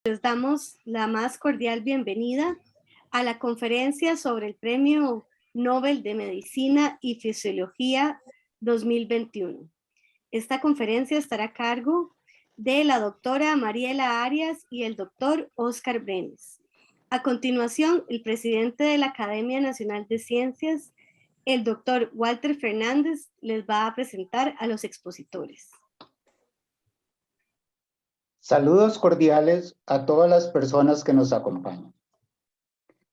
Les damos la más cordial bienvenida a la conferencia sobre el Premio Nobel de Medicina y Fisiología 2021. Esta conferencia estará a cargo de la doctora Mariela Arias y el doctor Oscar Brenes. A continuación, el presidente de la Academia Nacional de Ciencias, el doctor Walter Fernández, les va a presentar a los expositores. Saludos cordiales a todas las personas que nos acompañan.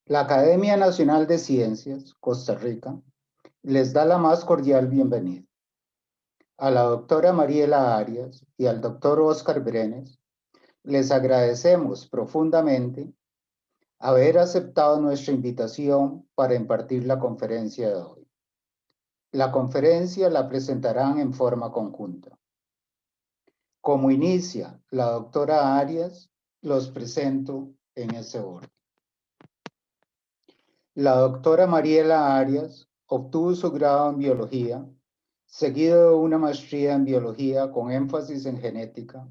La Academia Nacional de Ciencias, Costa Rica, les da la más cordial bienvenida. A la doctora Mariela Arias y al doctor Oscar Brenes, les agradecemos profundamente haber aceptado nuestra invitación para impartir la conferencia de hoy. La conferencia la presentarán en forma conjunta. Como inicia la doctora Arias, los presento en ese orden. La doctora Mariela Arias obtuvo su grado en biología, seguido de una maestría en biología con énfasis en genética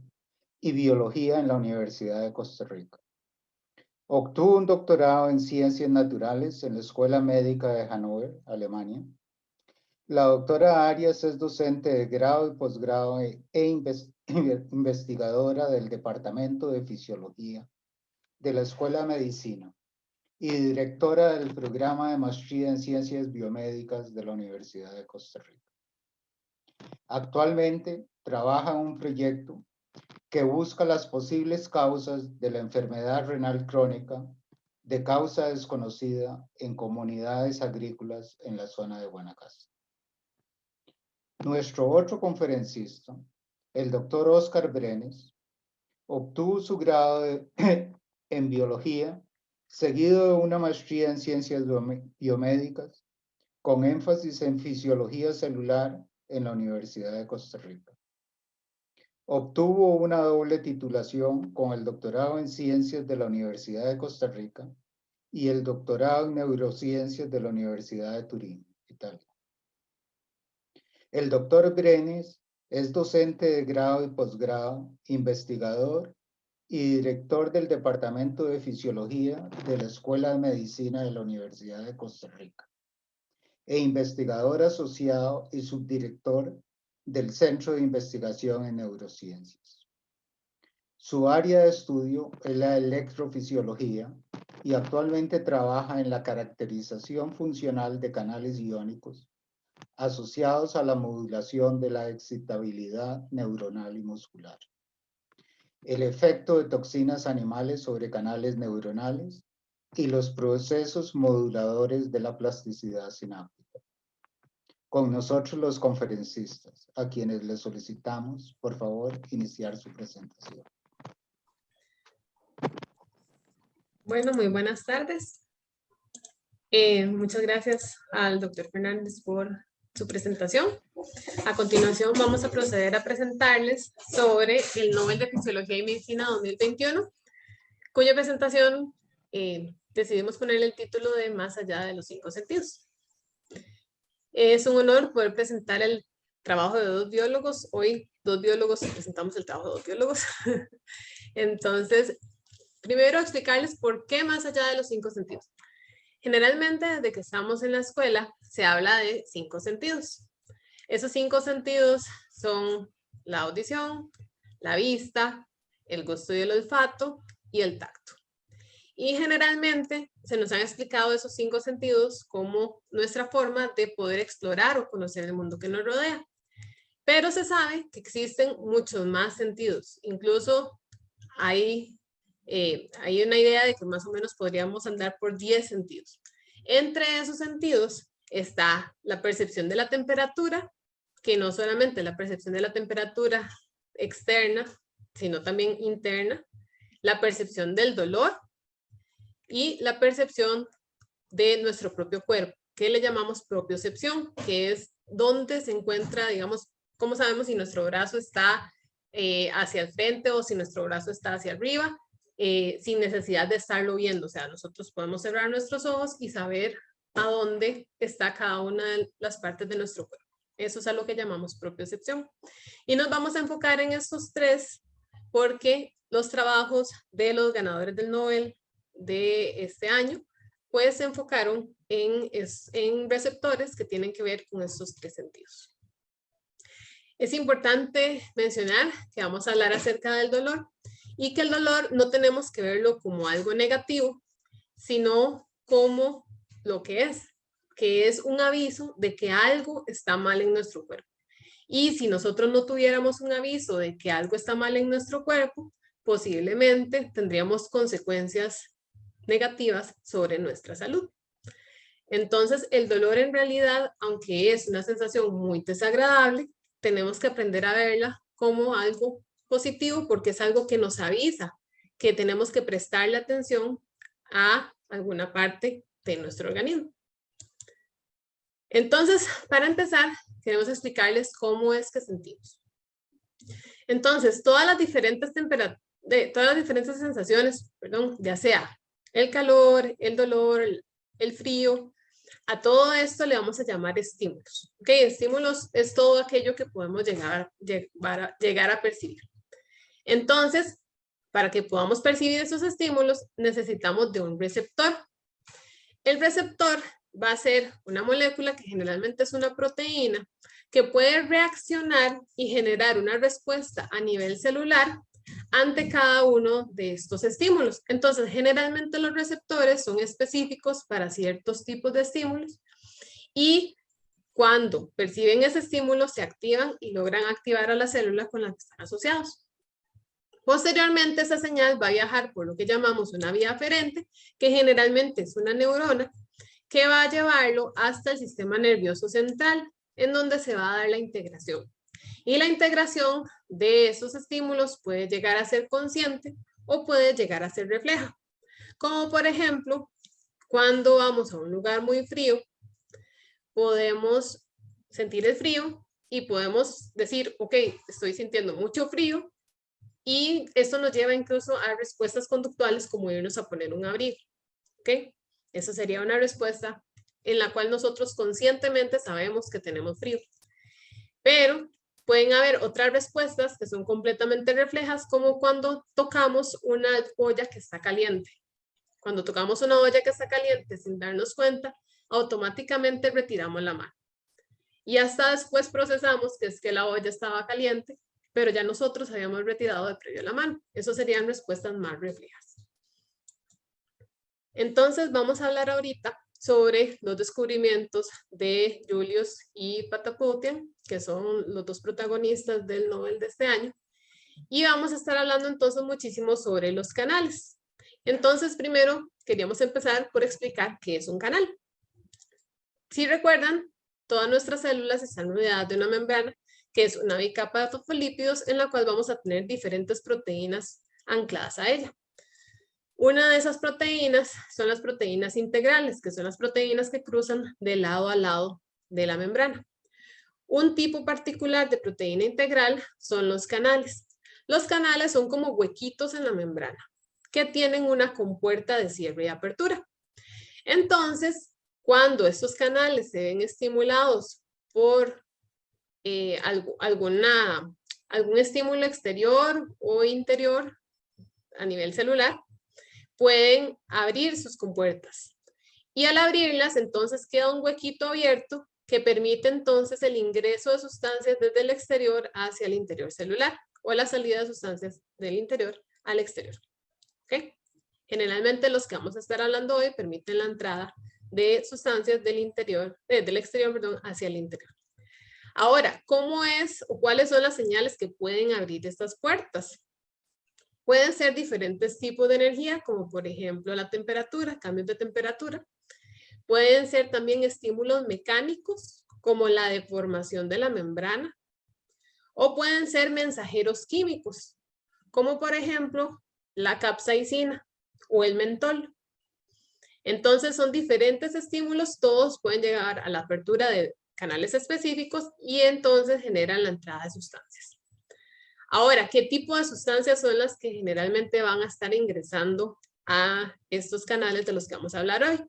y biología en la Universidad de Costa Rica. Obtuvo un doctorado en ciencias naturales en la Escuela Médica de Hannover, Alemania. La doctora Arias es docente de grado y posgrado e investigadora del Departamento de Fisiología de la Escuela de Medicina y directora del programa de maestría en ciencias biomédicas de la Universidad de Costa Rica. Actualmente trabaja en un proyecto que busca las posibles causas de la enfermedad renal crónica de causa desconocida en comunidades agrícolas en la zona de Guanacaste. Nuestro otro conferencista, el doctor Oscar Brenes, obtuvo su grado en biología, seguido de una maestría en ciencias biomédicas, con énfasis en fisiología celular en la Universidad de Costa Rica. Obtuvo una doble titulación con el doctorado en ciencias de la Universidad de Costa Rica y el doctorado en neurociencias de la Universidad de Turín, Italia. El doctor Brenes es docente de grado y posgrado, investigador y director del Departamento de Fisiología de la Escuela de Medicina de la Universidad de Costa Rica e investigador asociado y subdirector del Centro de Investigación en Neurociencias. Su área de estudio es la electrofisiología y actualmente trabaja en la caracterización funcional de canales iónicos asociados a la modulación de la excitabilidad neuronal y muscular, el efecto de toxinas animales sobre canales neuronales y los procesos moduladores de la plasticidad sináptica. Con nosotros los conferencistas, a quienes les solicitamos, por favor, iniciar su presentación. Bueno, muy buenas tardes. Muchas gracias al doctor Fernández por su presentación. A continuación vamos a proceder a presentarles sobre el Nobel de Fisiología y Medicina 2021, cuya presentación decidimos ponerle el título de Más allá de los 5 sentidos. Es un honor poder presentar el trabajo de dos biólogos. Hoy 2 biólogos presentamos el trabajo de 2 biólogos. Entonces, primero explicarles por qué más allá de los 5 sentidos. Generalmente, desde que estamos en la escuela, se habla de 5 sentidos. Esos 5 sentidos son la audición, la vista, el gusto y el olfato y el tacto. Y generalmente se nos han explicado esos 5 sentidos como nuestra forma de poder explorar o conocer el mundo que nos rodea. Pero se sabe que existen muchos más sentidos. Incluso hay una idea de que más o menos podríamos andar por 10 sentidos. Entre esos sentidos está la percepción de la temperatura, que no solamente la percepción de la temperatura externa, sino también interna, la percepción del dolor y la percepción de nuestro propio cuerpo, que le llamamos propiocepción, que es donde se encuentra, digamos, cómo sabemos si nuestro brazo está hacia el frente o si nuestro brazo está hacia arriba, sin necesidad de estarlo viendo. O sea, nosotros podemos cerrar nuestros ojos y saber a dónde está cada una de las partes de nuestro cuerpo. Eso es a lo que llamamos propiocepción. Y nos vamos a enfocar en estos 3 porque los trabajos de los ganadores del Nobel de este año pues se enfocaron en receptores que tienen que ver con estos 3 sentidos. Es importante mencionar que vamos a hablar acerca del dolor y que el dolor no tenemos que verlo como algo negativo, sino como lo que es un aviso de que algo está mal en nuestro cuerpo. Y si nosotros no tuviéramos un aviso de que algo está mal en nuestro cuerpo, posiblemente tendríamos consecuencias negativas sobre nuestra salud. Entonces, el dolor en realidad, aunque es una sensación muy desagradable, tenemos que aprender a verla como algo positivo porque es algo que nos avisa que tenemos que prestarle atención a alguna parte de nuestro organismo. Entonces, para empezar, queremos explicarles cómo es que sentimos. Entonces, todas las diferentes sensaciones, ya sea el calor, el dolor, el frío, a todo esto le vamos a llamar estímulos. ¿Ok? Estímulos es todo aquello que podemos llegar a percibir. Entonces, para que podamos percibir esos estímulos, necesitamos de un receptor. El receptor va a ser una molécula que generalmente es una proteína que puede reaccionar y generar una respuesta a nivel celular ante cada uno de estos estímulos. Entonces, generalmente los receptores son específicos para ciertos tipos de estímulos y cuando perciben ese estímulo se activan y logran activar a la célula con la que están asociados. Posteriormente, esa señal va a viajar por lo que llamamos una vía aferente, que generalmente es una neurona, que va a llevarlo hasta el sistema nervioso central, en donde se va a dar la integración. Y la integración de esos estímulos puede llegar a ser consciente o puede llegar a ser refleja. Como por ejemplo, cuando vamos a un lugar muy frío, podemos sentir el frío y podemos decir, ok, estoy sintiendo mucho frío, y esto nos lleva incluso a respuestas conductuales como irnos a poner un abrigo. ¿Ok? Esa sería una respuesta en la cual nosotros conscientemente sabemos que tenemos frío. Pero pueden haber otras respuestas que son completamente reflejas, como cuando tocamos una olla que está caliente. Cuando tocamos una olla que está caliente sin darnos cuenta, automáticamente retiramos la mano. Y hasta después procesamos que es que la olla estaba caliente, pero ya nosotros habíamos retirado de previo la mano. Eso serían respuestas más reflejas. Entonces vamos a hablar ahorita sobre los descubrimientos de Julius y Patapoutian, que son los 2 protagonistas del Nobel de este año. Y vamos a estar hablando entonces muchísimo sobre los canales. Entonces primero queríamos empezar por explicar qué es un canal. Si recuerdan, todas nuestras células están rodeadas de una membrana que es una bicapa de fosfolípidos en la cual vamos a tener diferentes proteínas ancladas a ella. Una de esas proteínas son las proteínas integrales, que son las proteínas que cruzan de lado a lado de la membrana. Un tipo particular de proteína integral son los canales. Los canales son como huequitos en la membrana que tienen una compuerta de cierre y apertura. Entonces, cuando estos canales se ven estimulados por algún estímulo exterior o interior a nivel celular, pueden abrir sus compuertas. Y al abrirlas, entonces queda un huequito abierto que permite entonces el ingreso de sustancias desde el exterior hacia el interior celular o la salida de sustancias del interior al exterior. ¿Okay? Generalmente los que vamos a estar hablando hoy permiten la entrada de sustancias del exterior hacia el interior. Ahora, ¿cómo es o cuáles son las señales que pueden abrir estas puertas? Pueden ser diferentes tipos de energía, como por ejemplo la temperatura, cambios de temperatura. Pueden ser también estímulos mecánicos, como la deformación de la membrana. O pueden ser mensajeros químicos, como por ejemplo la capsaicina o el mentol. Entonces son diferentes estímulos, todos pueden llegar a la apertura de canales específicos y entonces generan la entrada de sustancias. Ahora, ¿qué tipo de sustancias son las que generalmente van a estar ingresando a estos canales de los que vamos a hablar hoy?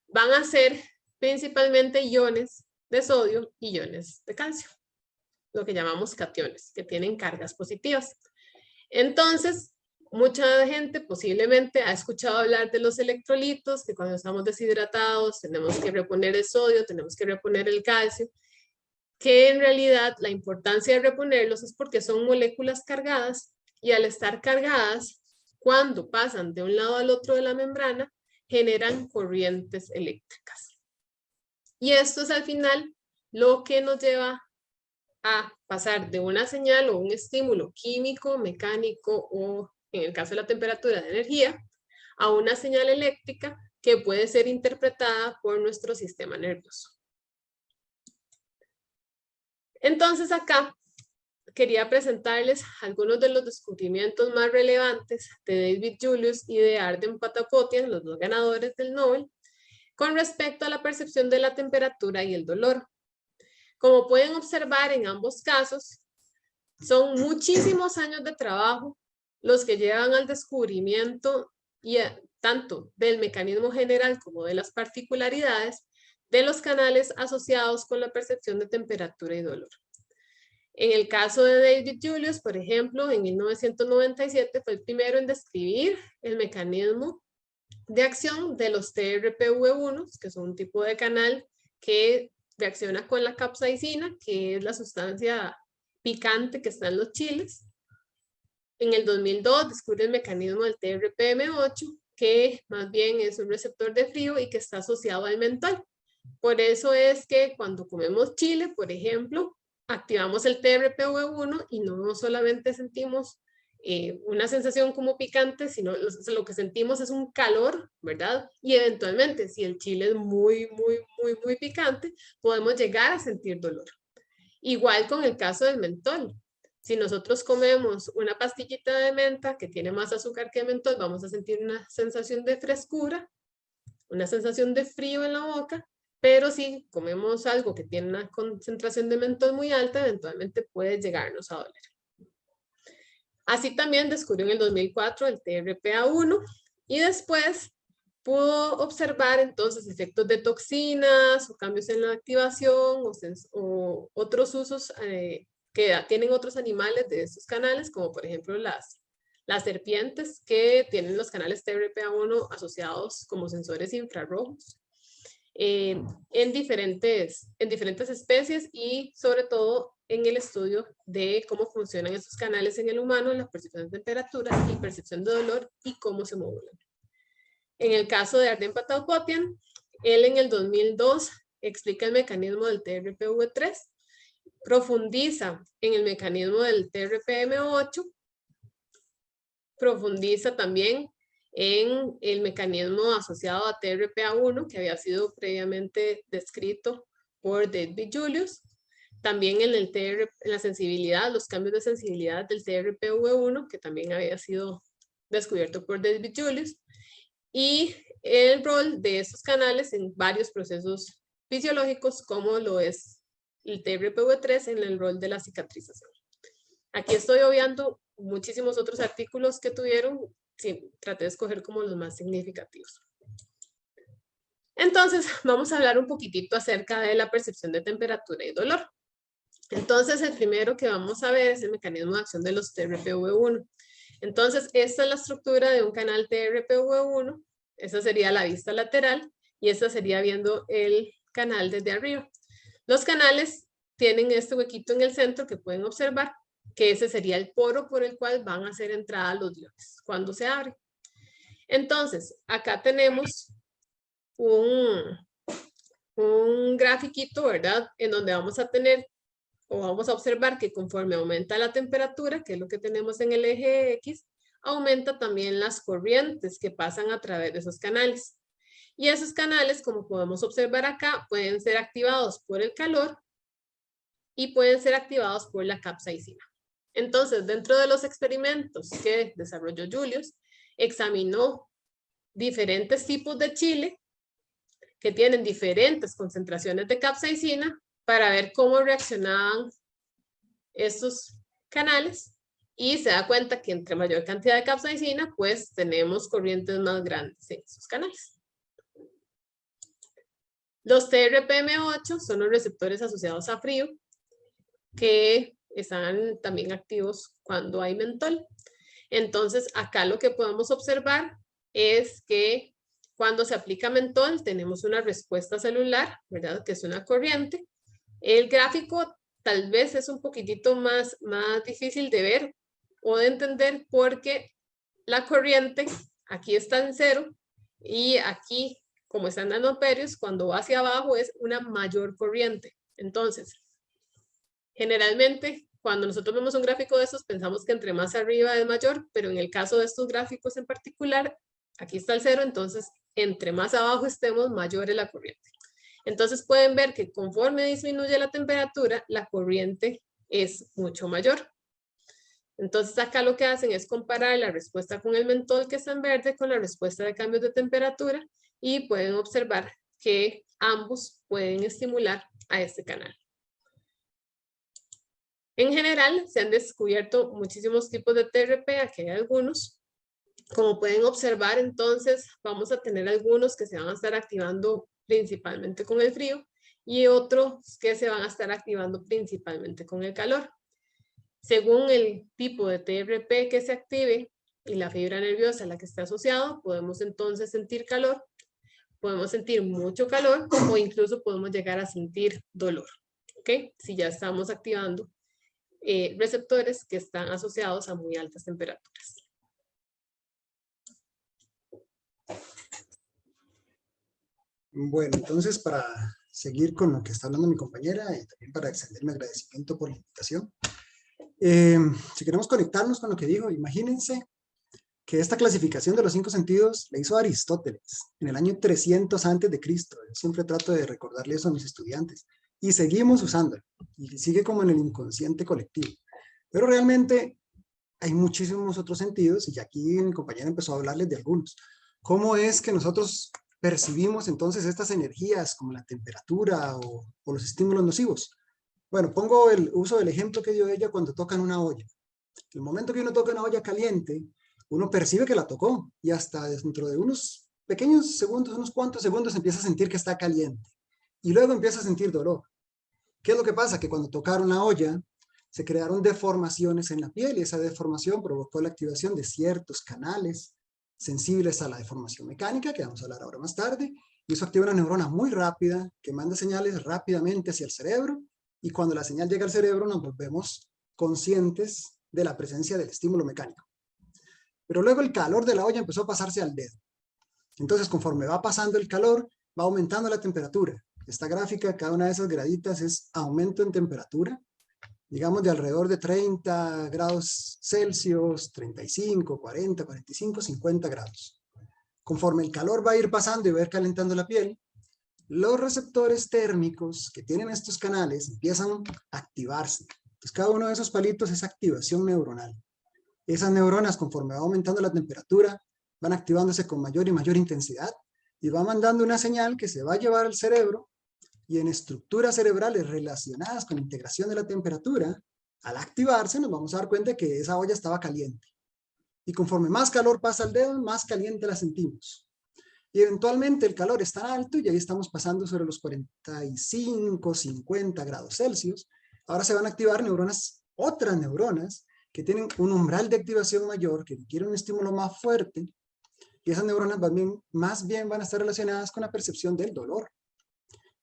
Van a ser principalmente iones de sodio y iones de calcio, lo que llamamos cationes, que tienen cargas positivas. Entonces, mucha gente posiblemente ha escuchado hablar de los electrolitos, que cuando estamos deshidratados tenemos que reponer el sodio, tenemos que reponer el calcio, que en realidad la importancia de reponerlos es porque son moléculas cargadas y al estar cargadas, cuando pasan de un lado al otro de la membrana, generan corrientes eléctricas. Y esto es al final lo que nos lleva a pasar de una señal o un estímulo químico, mecánico o, en el caso de la temperatura, de energía, a una señal eléctrica que puede ser interpretada por nuestro sistema nervioso. Entonces acá quería presentarles algunos de los descubrimientos más relevantes de David Julius y de Arden Patapotian, los dos ganadores del Nobel, con respecto a la percepción de la temperatura y el dolor. Como pueden observar en ambos casos, son muchísimos años de trabajo los que llevan al descubrimiento tanto del mecanismo general como de las particularidades de los canales asociados con la percepción de temperatura y dolor. En el caso de David Julius, por ejemplo, en 1997 fue el primero en describir el mecanismo de acción de los TRPV1, que son un tipo de canal que reacciona con la capsaicina, que es la sustancia picante que está en los chiles. En el 2002 descubre el mecanismo del TRPM8, que más bien es un receptor de frío y que está asociado al mentol. Por eso es que cuando comemos chile, por ejemplo, activamos el TRPV1 y no solamente sentimos una sensación como picante, sino lo que sentimos es un calor, ¿verdad? Y eventualmente, si el chile es muy picante, podemos llegar a sentir dolor. Igual con el caso del mentol. Si nosotros comemos una pastillita de menta que tiene más azúcar que mentol, vamos a sentir una sensación de frescura, una sensación de frío en la boca, pero si comemos algo que tiene una concentración de mentol muy alta, eventualmente puede llegarnos a doler. Así también descubrió en el 2004 el TRPA1 y después pudo observar entonces efectos de toxinas o cambios en la activación o otros usos que tienen otros animales de estos canales, como por ejemplo las serpientes que tienen los canales TRPA1 asociados como sensores infrarrojos en diferentes especies y sobre todo en el estudio de cómo funcionan estos canales en el humano, la percepción de temperatura y percepción de dolor y cómo se modulan. En el caso de Arden Patapotian, él en el 2002 explica el mecanismo del TRPV3, profundiza en el mecanismo del TRPM8, profundiza también en el mecanismo asociado a TRPA1 que había sido previamente descrito por David Julius, también en la sensibilidad, los cambios de sensibilidad del TRPV1 que también había sido descubierto por David Julius, y el rol de estos canales en varios procesos fisiológicos como lo es el TRPV3 en el rol de la cicatrización. Aquí estoy obviando muchísimos otros artículos que tuvieron, sí, traté de escoger como los más significativos. Entonces, vamos a hablar un poquitito acerca de la percepción de temperatura y dolor. Entonces, el primero que vamos a ver es el mecanismo de acción de los TRPV1. Entonces, esta es la estructura de un canal TRPV1, esa sería la vista lateral, y esta sería viendo el canal desde arriba. Los canales tienen este huequito en el centro que pueden observar, que ese sería el poro por el cual van a hacer entrada los iones cuando se abre. Entonces, acá tenemos un grafiquito, ¿verdad? En donde vamos a tener, o vamos a observar que conforme aumenta la temperatura, que es lo que tenemos en el eje X, aumenta también las corrientes que pasan a través de esos canales. Y esos canales, como podemos observar acá, pueden ser activados por el calor y pueden ser activados por la capsaicina. Entonces, dentro de los experimentos que desarrolló Julius, examinó diferentes tipos de chile que tienen diferentes concentraciones de capsaicina para ver cómo reaccionaban estos canales y se da cuenta que entre mayor cantidad de capsaicina, pues tenemos corrientes más grandes en esos canales. Los TRPM8 son los receptores asociados a frío que están también activos cuando hay mentol. Entonces, acá lo que podemos observar es que cuando se aplica mentol tenemos una respuesta celular, ¿verdad? Que es una corriente. El gráfico tal vez es un poquitito más difícil de ver o de entender porque la corriente aquí está en 0 y aquí, como están en nanomperies, cuando va hacia abajo es una mayor corriente. Entonces, generalmente, cuando nosotros vemos un gráfico de estos, pensamos que entre más arriba es mayor, pero en el caso de estos gráficos en particular, aquí está el 0, entonces entre más abajo estemos, mayor es la corriente. Entonces pueden ver que conforme disminuye la temperatura, la corriente es mucho mayor. Entonces acá lo que hacen es comparar la respuesta con el mentol que está en verde con la respuesta de cambios de temperatura y pueden observar que ambos pueden estimular a este canal. En general se han descubierto muchísimos tipos de TRP, aquí hay algunos. Como pueden observar, entonces vamos a tener algunos que se van a estar activando principalmente con el frío y otros que se van a estar activando principalmente con el calor. Según el tipo de TRP que se active y la fibra nerviosa a la que está asociado, podemos entonces sentir calor, podemos sentir mucho calor o incluso podemos llegar a sentir dolor, ¿ok? Si ya estamos activando receptores que están asociados a muy altas temperaturas. Bueno, entonces para seguir con lo que está hablando mi compañera y también para extender mi agradecimiento por la invitación, si queremos conectarnos con lo que dijo, imagínense que esta clasificación de los 5 sentidos la hizo Aristóteles en el año 300 antes de Cristo. Yo siempre trato de recordarle eso a mis estudiantes y seguimos usándola y sigue como en el inconsciente colectivo. Pero realmente hay muchísimos otros sentidos y aquí mi compañera empezó a hablarles de algunos. ¿Cómo es que nosotros percibimos entonces estas energías como la temperatura o los estímulos nocivos? Bueno, pongo el uso del ejemplo que dio ella cuando tocan una olla. El momento que uno toca una olla caliente, uno percibe que la tocó y hasta dentro de unos pequeños segundos, unos cuantos segundos empieza a sentir que está caliente y luego empieza a sentir dolor. ¿Qué es lo que pasa? Que cuando tocaron la olla se crearon deformaciones en la piel y esa deformación provocó la activación de ciertos canales sensibles a la deformación mecánica, que vamos a hablar ahora más tarde, y eso activa una neurona muy rápida que manda señales rápidamente hacia el cerebro y cuando la señal llega al cerebro nos volvemos conscientes de la presencia del estímulo mecánico. Pero luego el calor de la olla empezó a pasarse al dedo. Entonces, conforme va pasando el calor, va aumentando la temperatura. Esta gráfica, cada una de esas graditas es aumento en temperatura, digamos de alrededor de 30 grados Celsius, 35, 40, 45, 50 grados. Conforme el calor va a ir pasando y va a ir calentando la piel, los receptores térmicos que tienen estos canales empiezan a activarse. Entonces, cada uno de esos palitos es activación neuronal. Esas neuronas, conforme va aumentando la temperatura, van activándose con mayor y mayor intensidad y va mandando una señal que se va a llevar al cerebro y en estructuras cerebrales relacionadas con la integración de la temperatura, al activarse nos vamos a dar cuenta que esa olla estaba caliente. Y conforme más calor pasa al dedo, más caliente la sentimos. Y eventualmente el calor es tan alto y ahí estamos pasando sobre los 45, 50 grados Celsius. Ahora se van a activar neuronas, otras neuronas, que tienen un umbral de activación mayor, que requieren un estímulo más fuerte, y esas neuronas más bien van a estar relacionadas con la percepción del dolor.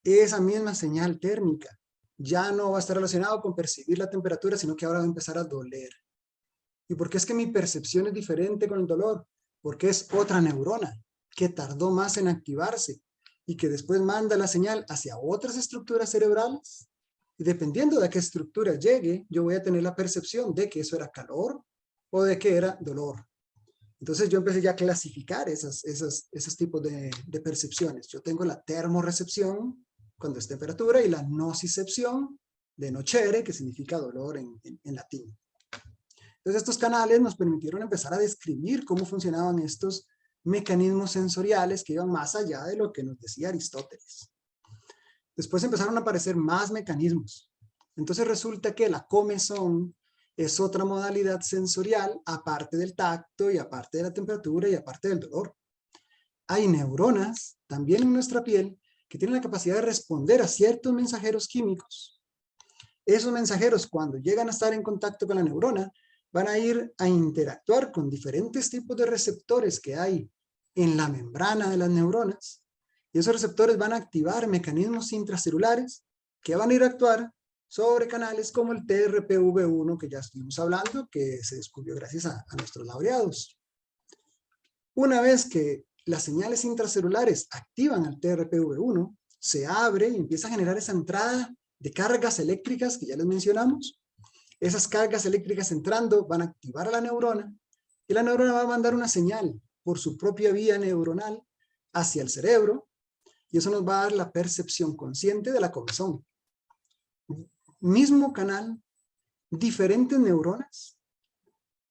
Esa misma señal térmica ya no va a estar relacionado con percibir la temperatura, sino que ahora va a empezar a doler. ¿Y por qué es que mi percepción es diferente con el dolor? Porque es otra neurona que tardó más en activarse y que después manda la señal hacia otras estructuras cerebrales. Y dependiendo de a qué estructura llegue, yo voy a tener la percepción de que eso era calor o de que era dolor. Entonces yo empecé ya a clasificar esos tipos de percepciones. Yo tengo la termorrecepción, cuando es temperatura, y la nocicepción, de nocere, que significa dolor en latín. Entonces estos canales nos permitieron empezar a describir cómo funcionaban estos mecanismos sensoriales que iban más allá de lo que nos decía Aristóteles. Después empezaron a aparecer más mecanismos. Entonces resulta que la comezón es otra modalidad sensorial, aparte del tacto y aparte de la temperatura y aparte del dolor. Hay neuronas también en nuestra piel que tienen la capacidad de responder a ciertos mensajeros químicos. Esos mensajeros, cuando llegan a estar en contacto con la neurona, van a ir a interactuar con diferentes tipos de receptores que hay en la membrana de las neuronas, y esos receptores van a activar mecanismos intracelulares que van a ir a actuar sobre canales como el TRPV1 que ya estuvimos hablando, que se descubrió gracias a nuestros laureados. Una vez que las señales intracelulares activan al TRPV1, se abre y empieza a generar esa entrada de cargas eléctricas que ya les mencionamos. Esas cargas eléctricas entrando van a activar a la neurona, y la neurona va a mandar una señal por su propia vía neuronal hacia el cerebro, y eso nos va a dar la percepción consciente de la comezón. Mismo canal, diferentes neuronas,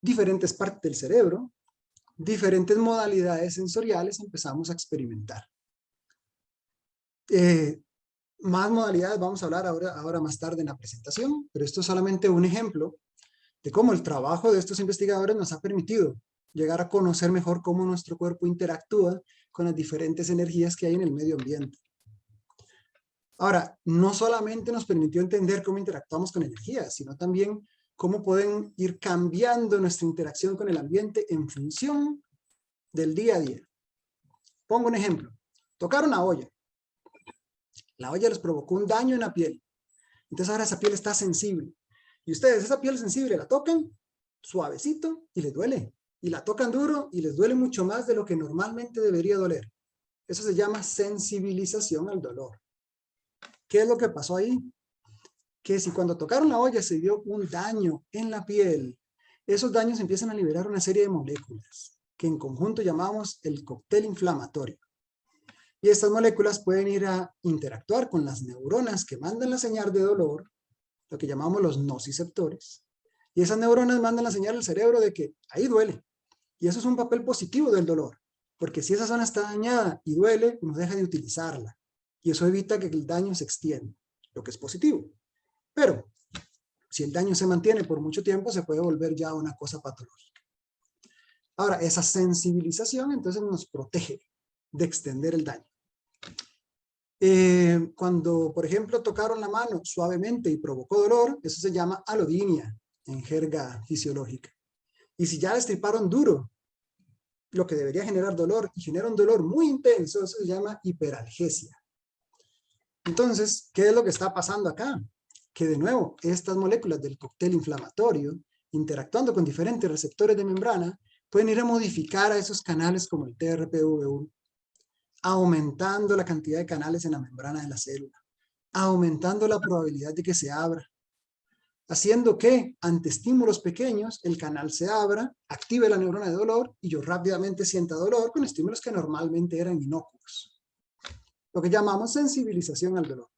diferentes partes del cerebro, diferentes modalidades sensoriales empezamos a experimentar. Más modalidades vamos a hablar ahora más tarde en la presentación, pero esto es solamente un ejemplo de cómo el trabajo de estos investigadores nos ha permitido llegar a conocer mejor cómo nuestro cuerpo interactúa con las diferentes energías que hay en el medio ambiente. Ahora, no solamente nos permitió entender cómo interactuamos con energías, sino también cómo pueden ir cambiando nuestra interacción con el ambiente en función del día a día. Pongo un ejemplo. Tocar una olla. La olla les provocó un daño en la piel. Entonces ahora esa piel está sensible. Y ustedes esa piel sensible la tocan suavecito y les duele. Y la tocan duro y les duele mucho más de lo que normalmente debería doler. Eso se llama sensibilización al dolor. ¿Qué es lo que pasó ahí? Que si cuando tocaron la olla se dio un daño en la piel, esos daños empiezan a liberar una serie de moléculas que en conjunto llamamos el cóctel inflamatorio. Y estas moléculas pueden ir a interactuar con las neuronas que mandan la señal de dolor, lo que llamamos los nociceptores. Y esas neuronas mandan la señal al cerebro de que ahí duele. Y eso es un papel positivo del dolor, porque si esa zona está dañada y duele, uno deja de utilizarla. Y eso evita que el daño se extienda, lo que es positivo. Pero si el daño se mantiene por mucho tiempo, se puede volver ya una cosa patológica. Ahora, esa sensibilización entonces nos protege de extender el daño. Cuando, por ejemplo, tocaron la mano suavemente y provocó dolor, eso se llama alodinia en jerga fisiológica. Y si ya destriparon duro, lo que debería generar dolor, y genera un dolor muy intenso, eso se llama hiperalgesia. Entonces, ¿qué es lo que está pasando acá? Que de nuevo, estas moléculas del cóctel inflamatorio, interactuando con diferentes receptores de membrana, pueden ir a modificar a esos canales como el TRPV1, aumentando la cantidad de canales en la membrana de la célula, aumentando la probabilidad de que se abra, haciendo que ante estímulos pequeños el canal se abra, active la neurona de dolor y yo rápidamente sienta dolor con estímulos que normalmente eran inocuos. Lo que llamamos sensibilización al dolor.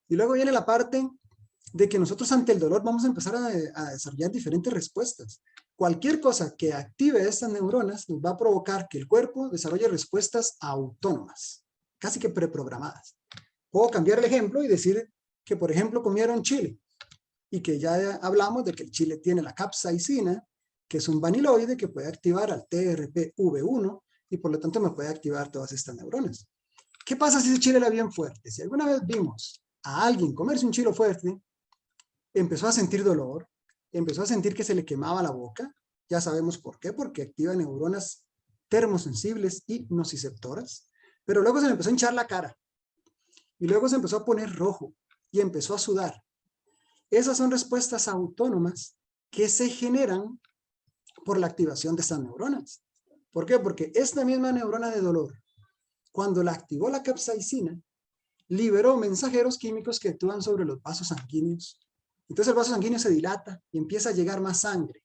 Y luego viene la parte de que nosotros ante el dolor vamos a empezar a desarrollar diferentes respuestas. Cualquier cosa que active estas neuronas nos va a provocar que el cuerpo desarrolle respuestas autónomas, casi que preprogramadas. Puedo cambiar el ejemplo y decir que, por ejemplo, comieron chile y que ya hablamos de que el chile tiene la capsaicina, que es un vaniloide que puede activar al TRPV1 y por lo tanto me puede activar todas estas neuronas. ¿Qué pasa si ese chile era bien fuerte? Si alguna vez vimos a alguien comerse un chile fuerte, empezó a sentir dolor, empezó a sentir que se le quemaba la boca, ya sabemos por qué, porque activa neuronas termosensibles y nociceptoras, pero luego se le empezó a hinchar la cara, y luego se empezó a poner rojo, y empezó a sudar. Esas son respuestas autónomas que se generan por la activación de estas neuronas. ¿Por qué? Porque esta misma neurona de dolor, cuando la activó la capsaicina, liberó mensajeros químicos que actúan sobre los vasos sanguíneos. Entonces el vaso sanguíneo se dilata y empieza a llegar más sangre.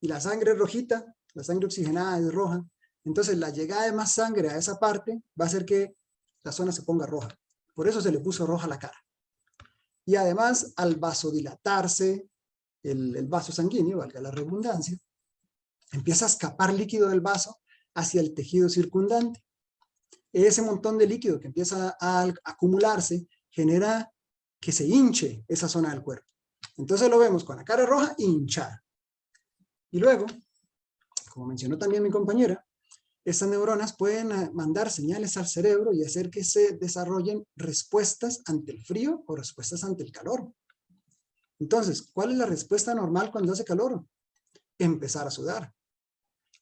Y la sangre es rojita, la sangre oxigenada es roja. Entonces la llegada de más sangre a esa parte va a hacer que la zona se ponga roja. Por eso se le puso roja la cara. Y además, al vasodilatarse el vaso sanguíneo, valga la redundancia, empieza a escapar líquido del vaso hacia el tejido circundante. Ese montón de líquido que empieza a acumularse genera que se hinche esa zona del cuerpo. Entonces lo vemos con la cara roja hinchada. Y luego, como mencionó también mi compañera, estas neuronas pueden mandar señales al cerebro y hacer que se desarrollen respuestas ante el frío o respuestas ante el calor. Entonces, ¿cuál es la respuesta normal cuando hace calor? Empezar a sudar.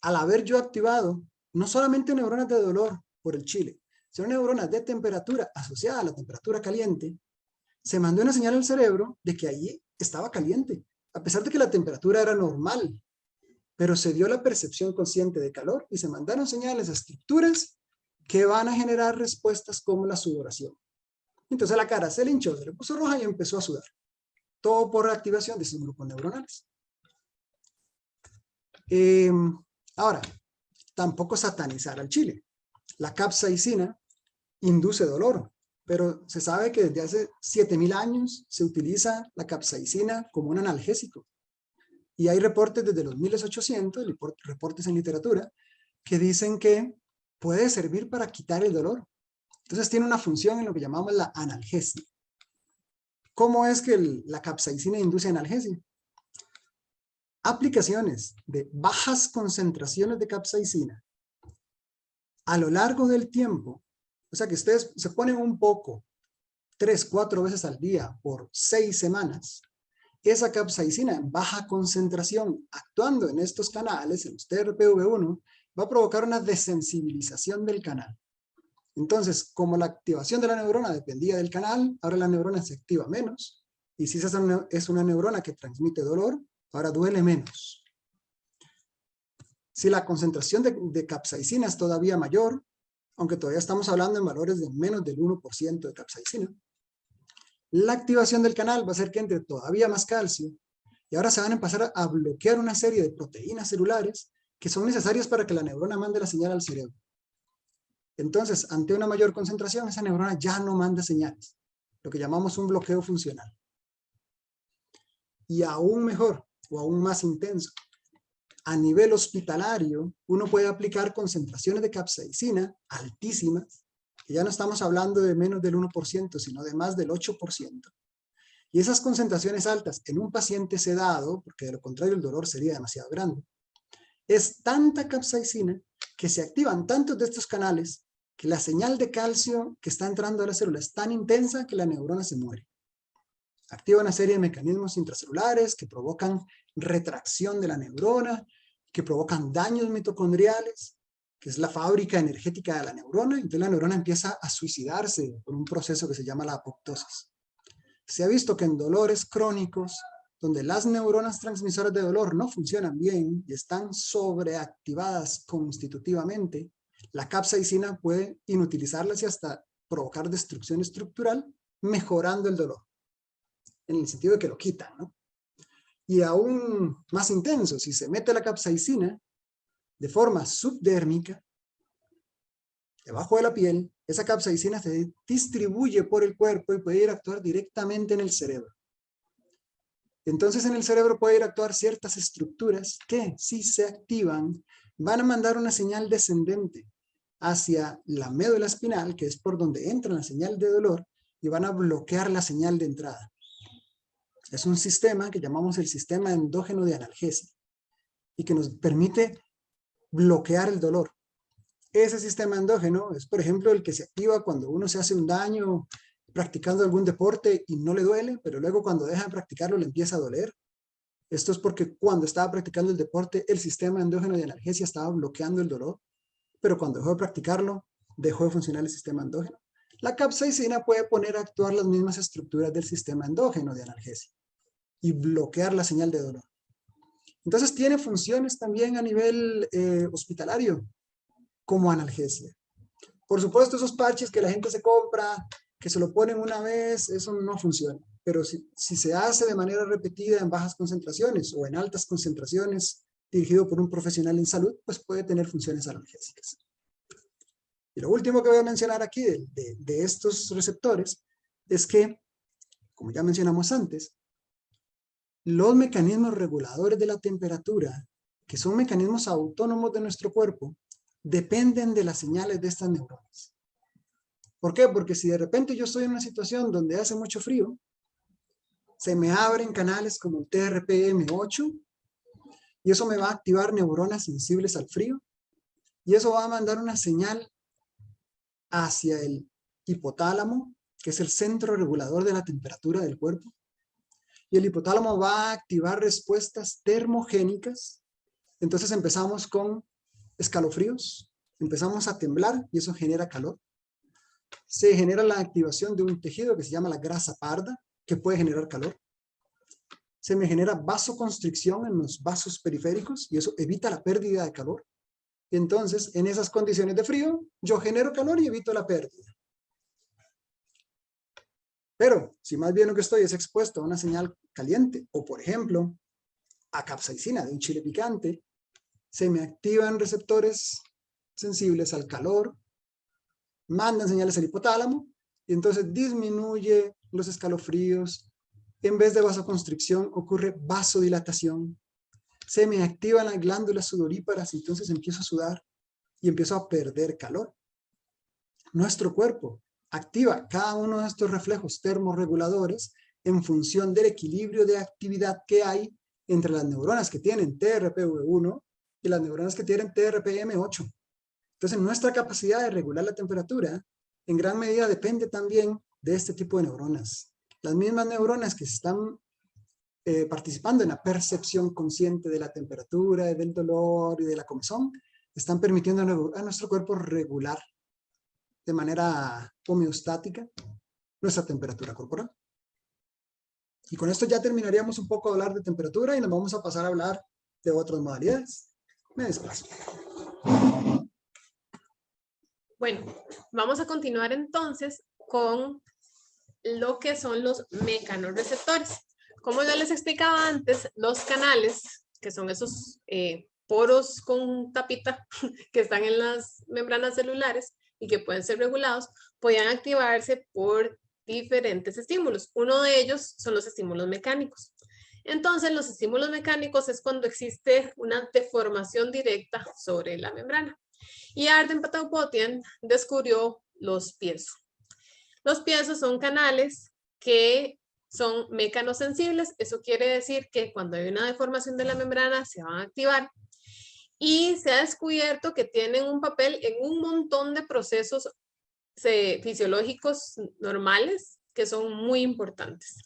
Al haber yo activado no solamente neuronas de dolor por el chile, sino neuronas de temperatura asociada a la temperatura caliente, se mandó una señal al cerebro de que allí estaba caliente, a pesar de que la temperatura era normal, pero se dio la percepción consciente de calor y se mandaron señales a estructuras que van a generar respuestas como la sudoración. Entonces la cara se le hinchó, se le puso roja y empezó a sudar. Todo por activación de esos grupos neuronales. Ahora, tampoco satanizar al chile. La capsaicina induce dolor, pero se sabe que desde hace 7000 años se utiliza la capsaicina como un analgésico. Y hay reportes desde los 1800, reportes en literatura, que dicen que puede servir para quitar el dolor. Entonces tiene una función en lo que llamamos la analgesia. ¿Cómo es que la capsaicina induce analgesia? Aplicaciones de bajas concentraciones de capsaicina a lo largo del tiempo, o sea que ustedes se ponen un poco 3, 4 veces al día por 6 semanas, esa capsaicina en baja concentración actuando en estos canales, en los TRPV1, va a provocar una desensibilización del canal. Entonces, como la activación de la neurona dependía del canal, ahora la neurona se activa menos, y si esa es una neurona que transmite dolor, ahora duele menos. Si la concentración de capsaicina es todavía mayor, aunque todavía estamos hablando en valores de menos del 1% de capsaicina, la activación del canal va a hacer que entre todavía más calcio, y ahora se van a empezar a bloquear una serie de proteínas celulares que son necesarias para que la neurona mande la señal al cerebro. Entonces, ante una mayor concentración, esa neurona ya no manda señales, lo que llamamos un bloqueo funcional. Y aún mejor, o aún más intenso, a nivel hospitalario, uno puede aplicar concentraciones de capsaicina altísimas, que ya no estamos hablando de menos del 1%, sino de más del 8%. Y esas concentraciones altas en un paciente sedado, porque de lo contrario el dolor sería demasiado grande, es tanta capsaicina que se activan tantos de estos canales que la señal de calcio que está entrando a la célula es tan intensa que la neurona se muere. Activa una serie de mecanismos intracelulares que provocan retracción de la neurona, que provocan daños mitocondriales, que es la fábrica energética de la neurona, y entonces la neurona empieza a suicidarse por un proceso que se llama la apoptosis. Se ha visto que en dolores crónicos, donde las neuronas transmisoras de dolor no funcionan bien y están sobreactivadas constitutivamente, la capsaicina puede inutilizarlas y hasta provocar destrucción estructural, mejorando el dolor, en el sentido de que lo quitan, ¿no? Y aún más intenso, si se mete la capsaicina de forma subdérmica, debajo de la piel, esa capsaicina se distribuye por el cuerpo y puede ir a actuar directamente en el cerebro. Entonces en el cerebro puede ir a actuar ciertas estructuras que, si se activan, van a mandar una señal descendente hacia la médula espinal, que es por donde entra la señal de dolor, y van a bloquear la señal de entrada. Es un sistema que llamamos el sistema endógeno de analgesia y que nos permite bloquear el dolor. Ese sistema endógeno es, por ejemplo, el que se activa cuando uno se hace un daño practicando algún deporte y no le duele, pero luego cuando deja de practicarlo le empieza a doler. Esto es porque cuando estaba practicando el deporte, el sistema endógeno de analgesia estaba bloqueando el dolor, pero cuando dejó de practicarlo, dejó de funcionar el sistema endógeno. La capsaicina puede poner a actuar las mismas estructuras del sistema endógeno de analgesia y bloquear la señal de dolor. Entonces tiene funciones también a nivel hospitalario como analgesia. Por supuesto, esos parches que la gente se compra, que se lo ponen una vez, eso no funciona. Pero si se hace de manera repetida en bajas concentraciones o en altas concentraciones, dirigido por un profesional en salud, pues puede tener funciones analgésicas. Y lo último que voy a mencionar aquí de estos receptores es que, como ya mencionamos antes, los mecanismos reguladores de la temperatura, que son mecanismos autónomos de nuestro cuerpo, dependen de las señales de estas neuronas. ¿Por qué? Porque si de repente yo estoy en una situación donde hace mucho frío, se me abren canales como el TRPM8 y eso me va a activar neuronas sensibles al frío y eso va a mandar una señal hacia el hipotálamo, que es el centro regulador de la temperatura del cuerpo. y el hipotálamo va a activar respuestas termogénicas. Entonces empezamos con escalofríos, empezamos a temblar y eso genera calor. Se genera la activación de un tejido que se llama la grasa parda, que puede generar calor. Se me genera vasoconstricción en los vasos periféricos y eso evita la pérdida de calor. Y entonces, en esas condiciones de frío, yo genero calor y evito la pérdida. Pero, si más bien lo que estoy es expuesto a una señal caliente, o por ejemplo, a capsaicina de un chile picante, se me activan receptores sensibles al calor, mandan señales al hipotálamo, y entonces disminuye los escalofríos. En vez de vasoconstricción, ocurre vasodilatación. Se me activan las glándulas sudoríparas, entonces empiezo a sudar y empiezo a perder calor. Nuestro cuerpo activa cada uno de estos reflejos termorreguladores en función del equilibrio de actividad que hay entre las neuronas que tienen TRPV1 y las neuronas que tienen TRPM8. Entonces, nuestra capacidad de regular la temperatura en gran medida depende también de este tipo de neuronas. Las mismas neuronas que están participando en la percepción consciente de la temperatura, del dolor y de la comezón, están permitiendo a nuestro cuerpo regular de manera homeostática nuestra temperatura corporal. Y con esto ya terminaríamos un poco de hablar de temperatura y nos vamos a pasar a hablar de otras modalidades. Me desplazo. Bueno, vamos a continuar entonces con lo que son los mecanorreceptores. Como yo les explicaba antes, los canales, que son esos poros con tapita que están en las membranas celulares y que pueden ser regulados, podían activarse por diferentes estímulos. Uno de ellos son los estímulos mecánicos. Entonces, los estímulos mecánicos es cuando existe una deformación directa sobre la membrana. Y Arden Patapoutian descubrió los piezo. Los piezos son canales que son mecanosensibles. Eso quiere decir que cuando hay una deformación de la membrana se van a activar. Y se ha descubierto que tienen un papel en un montón de procesos fisiológicos normales que son muy importantes.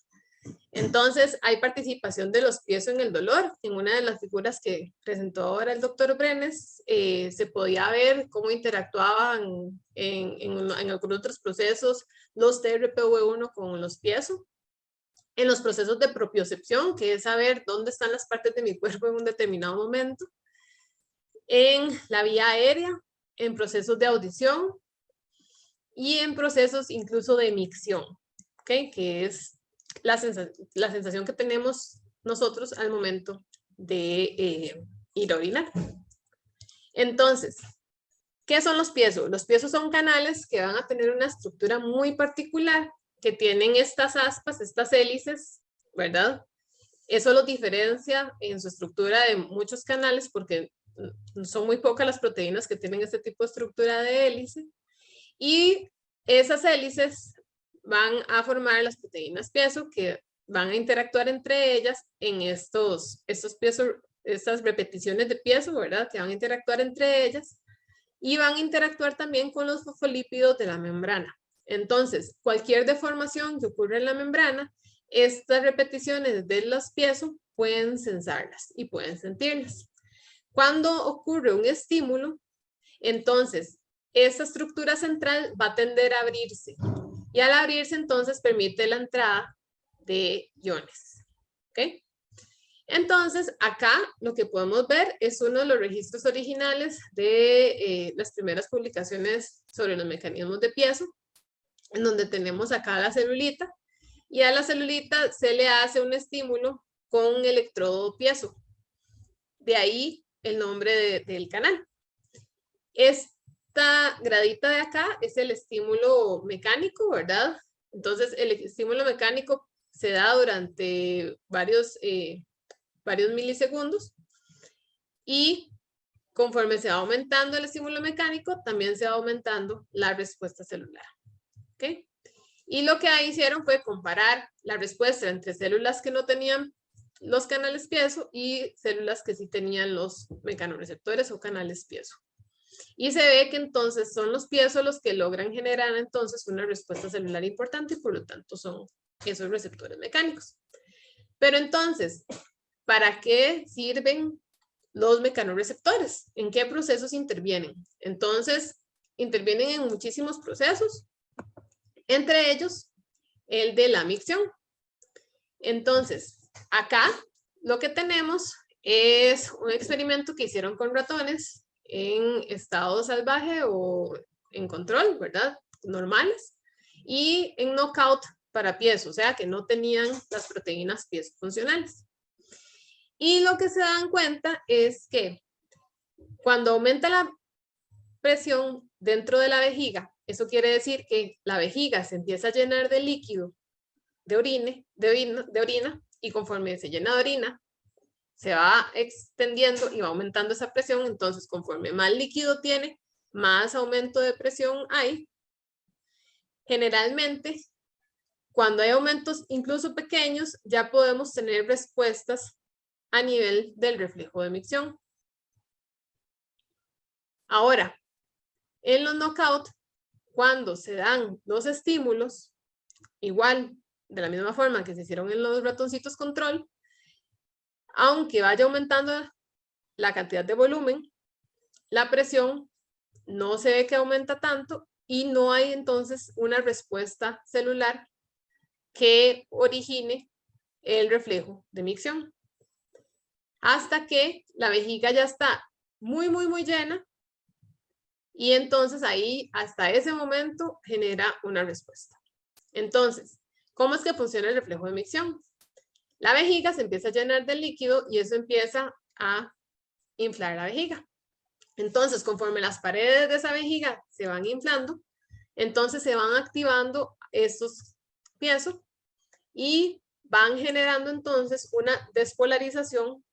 Entonces, hay participación de los pies en el dolor. En una de las figuras que presentó ahora el doctor Brenes, se podía ver cómo interactuaban en algunos otros procesos los TRPV1 con los pies. En los procesos de propiocepción, que es saber dónde están las partes de mi cuerpo en un determinado momento. En la vía aérea, en procesos de audición y en procesos incluso de micción, ¿okay? Que es la sensación que tenemos nosotros al momento de ir a orinar. Entonces, ¿qué son los piezo? Los piezos son canales que van a tener una estructura muy particular, que tienen estas aspas, estas hélices, ¿verdad? Eso los diferencia en su estructura de muchos canales porque son muy pocas las proteínas que tienen este tipo de estructura de hélice. Y esas hélices van a formar las proteínas piezo que van a interactuar entre ellas en estas repeticiones de piezo, ¿verdad? Que van a interactuar entre ellas y van a interactuar también con los fosfolípidos de la membrana. Entonces, cualquier deformación que ocurra en la membrana, estas repeticiones de los piezo pueden sensarlas y pueden sentirlas. Cuando ocurre un estímulo, entonces esta estructura central va a tender a abrirse y al abrirse entonces permite la entrada de iones. ¿Okay? Entonces acá lo que podemos ver es uno de los registros originales de las primeras publicaciones sobre los mecanismos de piezo, en donde tenemos acá la celulita y a la celulita se le hace un estímulo con electrodo piezo. De ahí el nombre del canal. Esta gradita de acá es el estímulo mecánico, ¿verdad? Entonces el estímulo mecánico se da durante varios milisegundos y conforme se va aumentando el estímulo mecánico, también se va aumentando la respuesta celular. ¿Okay? Y lo que ahí hicieron fue comparar la respuesta entre células que no tenían los canales piezo y células que sí tenían los mecanorreceptores o canales piezo. Y se ve que entonces son los piezo los que logran generar entonces una respuesta celular importante y por lo tanto son esos receptores mecánicos. Pero entonces, ¿para qué sirven los mecanorreceptores? ¿En qué procesos intervienen? Entonces, intervienen en muchísimos procesos, entre ellos el de la micción. Entonces, acá lo que tenemos es un experimento que hicieron con ratones en estado salvaje o en control, ¿verdad? Normales. Y en knockout para pies, o sea que no tenían las proteínas pies funcionales. Y lo que se dan cuenta es que cuando aumenta la presión dentro de la vejiga, eso quiere decir que la vejiga se empieza a llenar de líquido, de orina, y conforme se llena de orina, se va extendiendo y va aumentando esa presión. Entonces, conforme más líquido tiene, más aumento de presión hay. Generalmente, cuando hay aumentos incluso pequeños, ya podemos tener respuestas a nivel del reflejo de micción. Ahora, en los knockout, cuando se dan los estímulos, igual, de la misma forma que se hicieron en los ratoncitos control, aunque vaya aumentando la cantidad de volumen, la presión no se ve que aumenta tanto y no hay entonces una respuesta celular que origine el reflejo de micción. Hasta que la vejiga ya está muy llena y entonces ahí, hasta ese momento, genera una respuesta. Entonces, ¿cómo es que funciona el reflejo de micción? La vejiga se empieza a llenar de líquido y eso empieza a inflar la vejiga. Entonces, conforme las paredes de esa vejiga se van inflando, entonces se van activando estos piezo y van generando entonces una despolarización.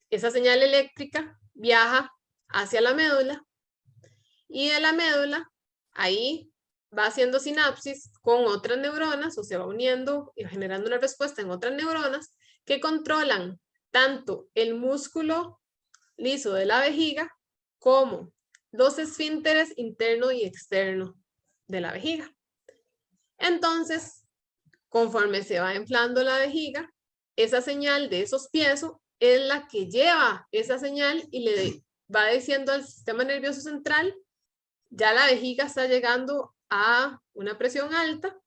Esa señal eléctrica viaja hacia la médula y de la médula ahí va haciendo sinapsis con otras neuronas o se va uniendo y generando una respuesta en otras neuronas que controlan tanto el músculo liso de la vejiga como los esfínteres interno y externo de la vejiga. Entonces, conforme se va inflando la vejiga, esa señal de esos piezo es la que lleva esa señal y le va diciendo al sistema nervioso central, ya la vejiga está llegando a una presión alta,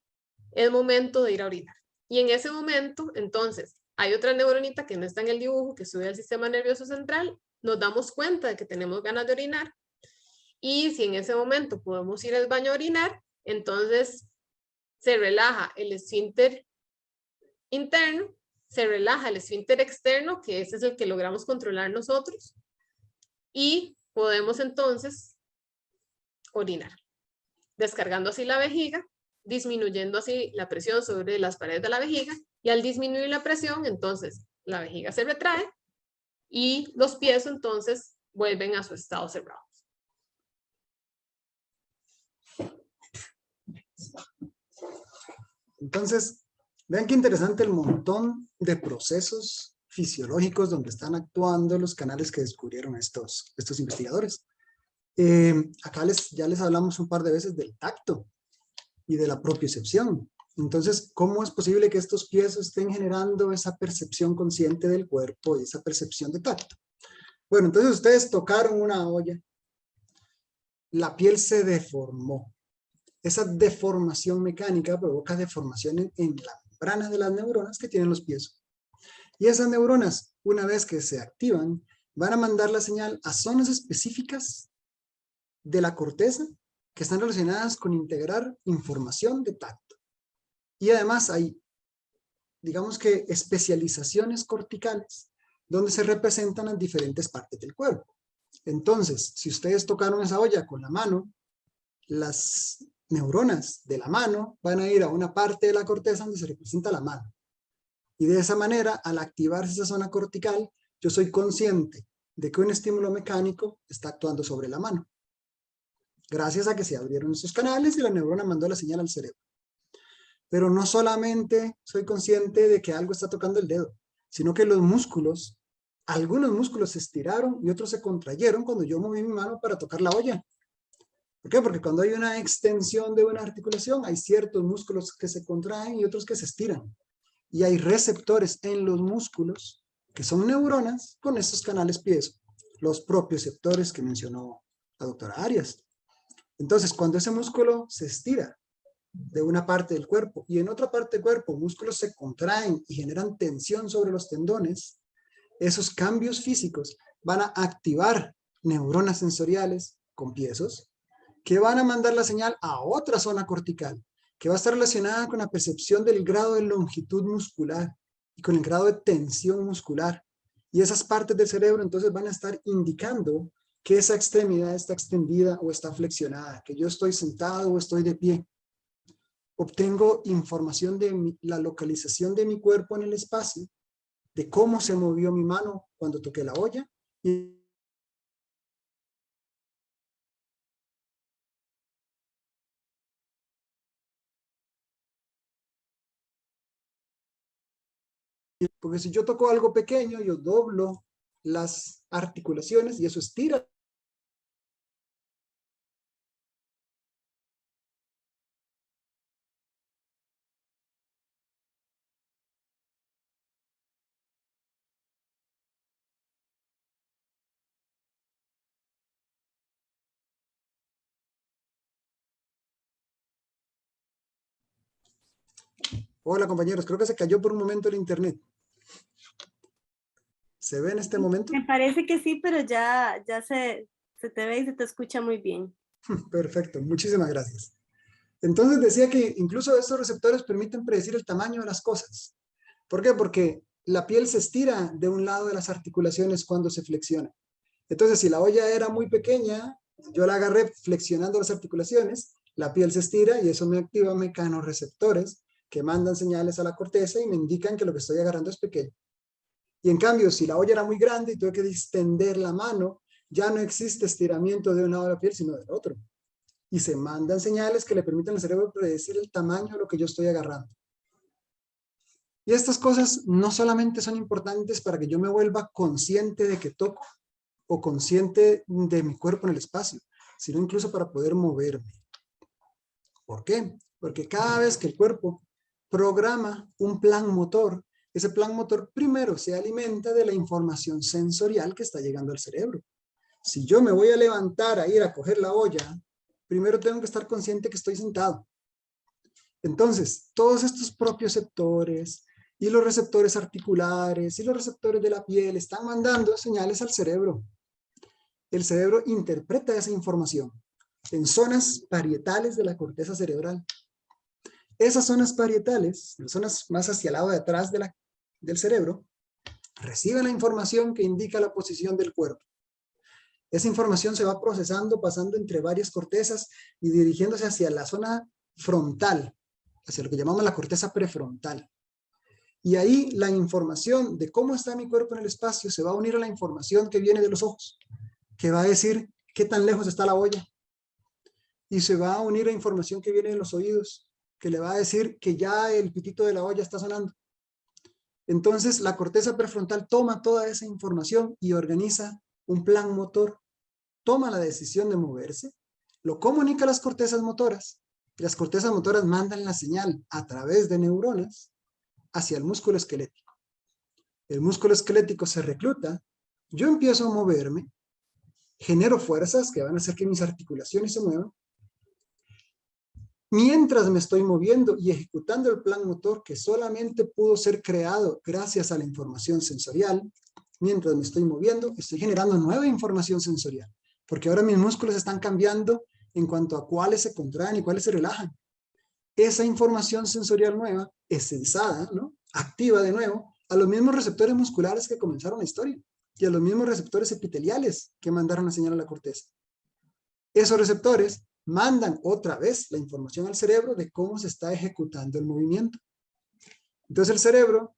es momento de ir a orinar. Y en ese momento, entonces, hay otra neuronita que no está en el dibujo, que sube al sistema nervioso central, nos damos cuenta de que tenemos ganas de orinar, y si en ese momento podemos ir al baño a orinar, entonces se relaja el esfínter interno, se relaja el esfínter externo, que ese es el que logramos controlar nosotros, y podemos entonces orinar, descargando así la vejiga, disminuyendo así la presión sobre las paredes de la vejiga, y al disminuir la presión, entonces la vejiga se retrae y los pies entonces vuelven a su estado cerrado. Entonces, vean qué interesante el montón de procesos fisiológicos donde están actuando los canales que descubrieron estos investigadores. Acá ya les hablamos un par de veces del tacto y de la propiocepción. Entonces, ¿cómo es posible que estos pies estén generando esa percepción consciente del cuerpo y esa percepción de tacto? Bueno, entonces ustedes tocaron una olla, la piel se deformó. Esa deformación mecánica provoca deformación en la membrana de las neuronas que tienen los pies. Y esas neuronas, una vez que se activan, van a mandar la señal a zonas específicas de la corteza que están relacionadas con integrar información de tacto. Y además hay, digamos que, especializaciones corticales donde se representan las diferentes partes del cuerpo. Entonces, si ustedes tocaron esa olla con la mano, las neuronas de la mano van a ir a una parte de la corteza donde se representa la mano. Y de esa manera, al activarse esa zona cortical, yo soy consciente de que un estímulo mecánico está actuando sobre la mano. Gracias a que se abrieron esos canales y la neurona mandó la señal al cerebro. Pero no solamente soy consciente de que algo está tocando el dedo, sino que los músculos, algunos músculos se estiraron y otros se contrayeron cuando yo moví mi mano para tocar la olla. ¿Por qué? Porque cuando hay una extensión de una articulación, hay ciertos músculos que se contraen y otros que se estiran. y hay receptores en los músculos que son neuronas con estos canales piezo, los propioceptores que mencionó la doctora Arias. Entonces, cuando ese músculo se estira de una parte del cuerpo y en otra parte del cuerpo músculos se contraen y generan tensión sobre los tendones, esos cambios físicos van a activar neuronas sensoriales con piezos que van a mandar la señal a otra zona cortical que va a estar relacionada con la percepción del grado de longitud muscular y con el grado de tensión muscular. Y esas partes del cerebro entonces van a estar indicando que esa extremidad está extendida o está flexionada, que yo estoy sentado o estoy de pie. Obtengo información de la localización de mi cuerpo en el espacio, de cómo se movió mi mano cuando toqué la olla y porque si yo toco algo pequeño, yo doblo las articulaciones y eso estira. Hola compañeros, creo que se cayó por un momento el internet. ¿Se ve en este momento? Me parece que sí, pero ya se te ve y se te escucha muy bien. Perfecto, muchísimas gracias. Entonces decía que incluso estos receptores permiten predecir el tamaño de las cosas. ¿Por qué? Porque la piel se estira de un lado de las articulaciones cuando se flexiona. Entonces, si la olla era muy pequeña, yo la agarré flexionando las articulaciones, la piel se estira y eso me activa mecanorreceptores que mandan señales a la corteza y me indican que lo que estoy agarrando es pequeño. Y en cambio, si la olla era muy grande y tuve que distender la mano, ya no existe estiramiento de un lado de la piel, sino del otro. Y se mandan señales que le permiten al cerebro predecir el tamaño de lo que yo estoy agarrando. Y estas cosas no solamente son importantes para que yo me vuelva consciente de que toco o consciente de mi cuerpo en el espacio, sino incluso para poder moverme. ¿Por qué? Porque cada vez que el cuerpo programa un plan motor, ese plan motor primero se alimenta de la información sensorial que está llegando al cerebro. Si yo me voy a levantar a ir a coger la olla, primero tengo que estar consciente que estoy sentado. Entonces, todos estos propioceptores y los receptores articulares y los receptores de la piel están mandando señales al cerebro. El cerebro interpreta esa información en zonas parietales de la corteza cerebral. Esas zonas parietales, las zonas más hacia el lado de atrás del cerebro, reciben la información que indica la posición del cuerpo. Esa información se va procesando, pasando entre varias cortezas y dirigiéndose hacia la zona frontal, hacia lo que llamamos la corteza prefrontal. Y ahí la información de cómo está mi cuerpo en el espacio se va a unir a la información que viene de los ojos, que va a decir qué tan lejos está la olla. Y se va a unir a información que viene de los oídos, que le va a decir que ya el pitito de la olla está sonando. Entonces la corteza prefrontal toma toda esa información y organiza un plan motor, toma la decisión de moverse, lo comunica a las cortezas motoras, y las cortezas motoras mandan la señal a través de neuronas hacia el músculo esquelético. El músculo esquelético se recluta, yo empiezo a moverme, genero fuerzas que van a hacer que mis articulaciones se muevan. Mientras me estoy moviendo y ejecutando el plan motor que solamente pudo ser creado gracias a la información sensorial, mientras me estoy moviendo, estoy generando nueva información sensorial, porque ahora mis músculos están cambiando en cuanto a cuáles se contraen y cuáles se relajan. Esa información sensorial nueva es sensada, ¿no? Activa de nuevo a los mismos receptores musculares que comenzaron la historia y a los mismos receptores epiteliales que mandaron la señal a la corteza. Esos receptores mandan otra vez la información al cerebro de cómo se está ejecutando el movimiento. Entonces el cerebro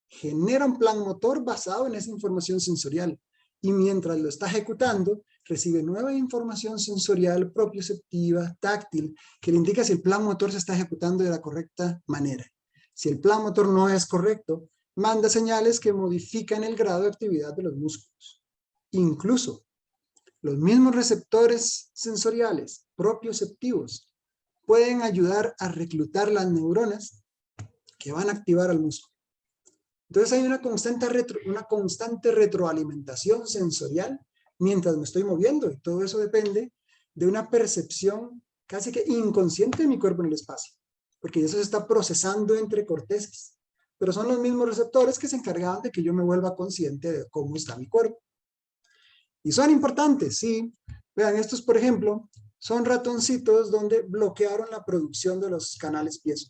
genera un plan motor basado en esa información sensorial y mientras lo está ejecutando recibe nueva información sensorial, propioceptiva, táctil, que le indica si el plan motor se está ejecutando de la correcta manera. Si el plan motor no es correcto, manda señales que modifican el grado de actividad de los músculos. Incluso los mismos receptores sensoriales propioceptivos pueden ayudar a reclutar las neuronas que van a activar al músculo. Entonces hay una constante retroalimentación sensorial mientras me estoy moviendo, y todo eso depende de una percepción casi que inconsciente de mi cuerpo en el espacio, porque eso se está procesando entre cortezas, pero son los mismos receptores que se encargaban de que yo me vuelva consciente de cómo está mi cuerpo. Y son importantes, sí. Vean, estos, por ejemplo, son ratoncitos donde bloquearon la producción de los canales piezo.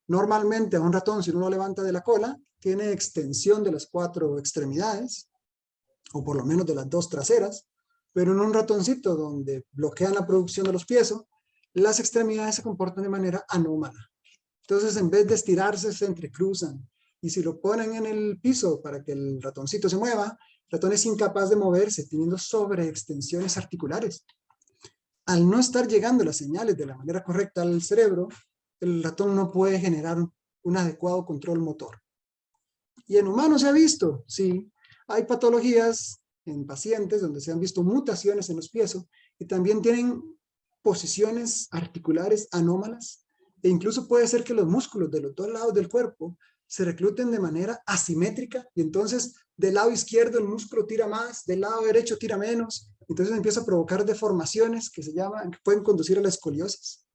Normalmente a un ratón, si uno lo levanta de la cola, tiene extensión de las 4 extremidades, o por lo menos de las 2 traseras, pero en un ratoncito donde bloquean la producción de los piezo, las extremidades se comportan de manera anómala. Entonces, en vez de estirarse, se entrecruzan. Y si lo ponen en el piso para que el ratoncito se mueva, el ratón es incapaz de moverse, teniendo sobreextensiones articulares. Al no estar llegando las señales de la manera correcta al cerebro, el ratón no puede generar un adecuado control motor. Y en humanos se ha visto, sí, hay patologías en pacientes donde se han visto mutaciones en los pies y también tienen posiciones articulares anómalas, e incluso puede ser que los músculos de los 2 lados del cuerpo se recluten de manera asimétrica, y entonces del lado izquierdo el músculo tira más, del lado derecho tira menos, entonces empieza a provocar deformaciones que pueden conducir a la escoliosis.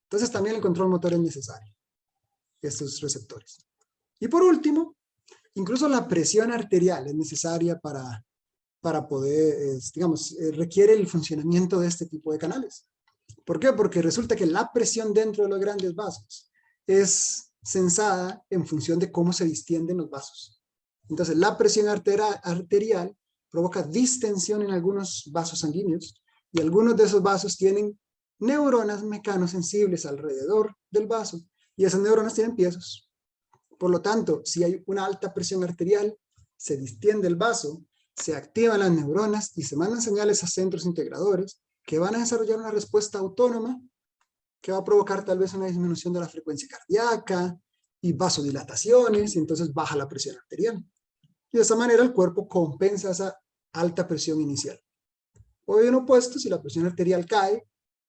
Entonces también el control motor es necesario, estos receptores. Y por último, incluso la presión arterial es necesaria para poder, requiere el funcionamiento de este tipo de canales. ¿Por qué? Porque resulta que la presión dentro de los grandes vasos es sensada en función de cómo se distienden los vasos. Entonces, la presión arterial provoca distensión en algunos vasos sanguíneos, y algunos de esos vasos tienen neuronas mecanosensibles alrededor del vaso, y esas neuronas tienen piezos. Por lo tanto, si hay una alta presión arterial, se distiende el vaso, se activan las neuronas y se mandan señales a centros integradores que van a desarrollar una respuesta autónoma que va a provocar tal vez una disminución de la frecuencia cardíaca y vasodilataciones, y entonces baja la presión arterial. Y de esa manera el cuerpo compensa esa alta presión inicial. O bien opuesto, si la presión arterial cae,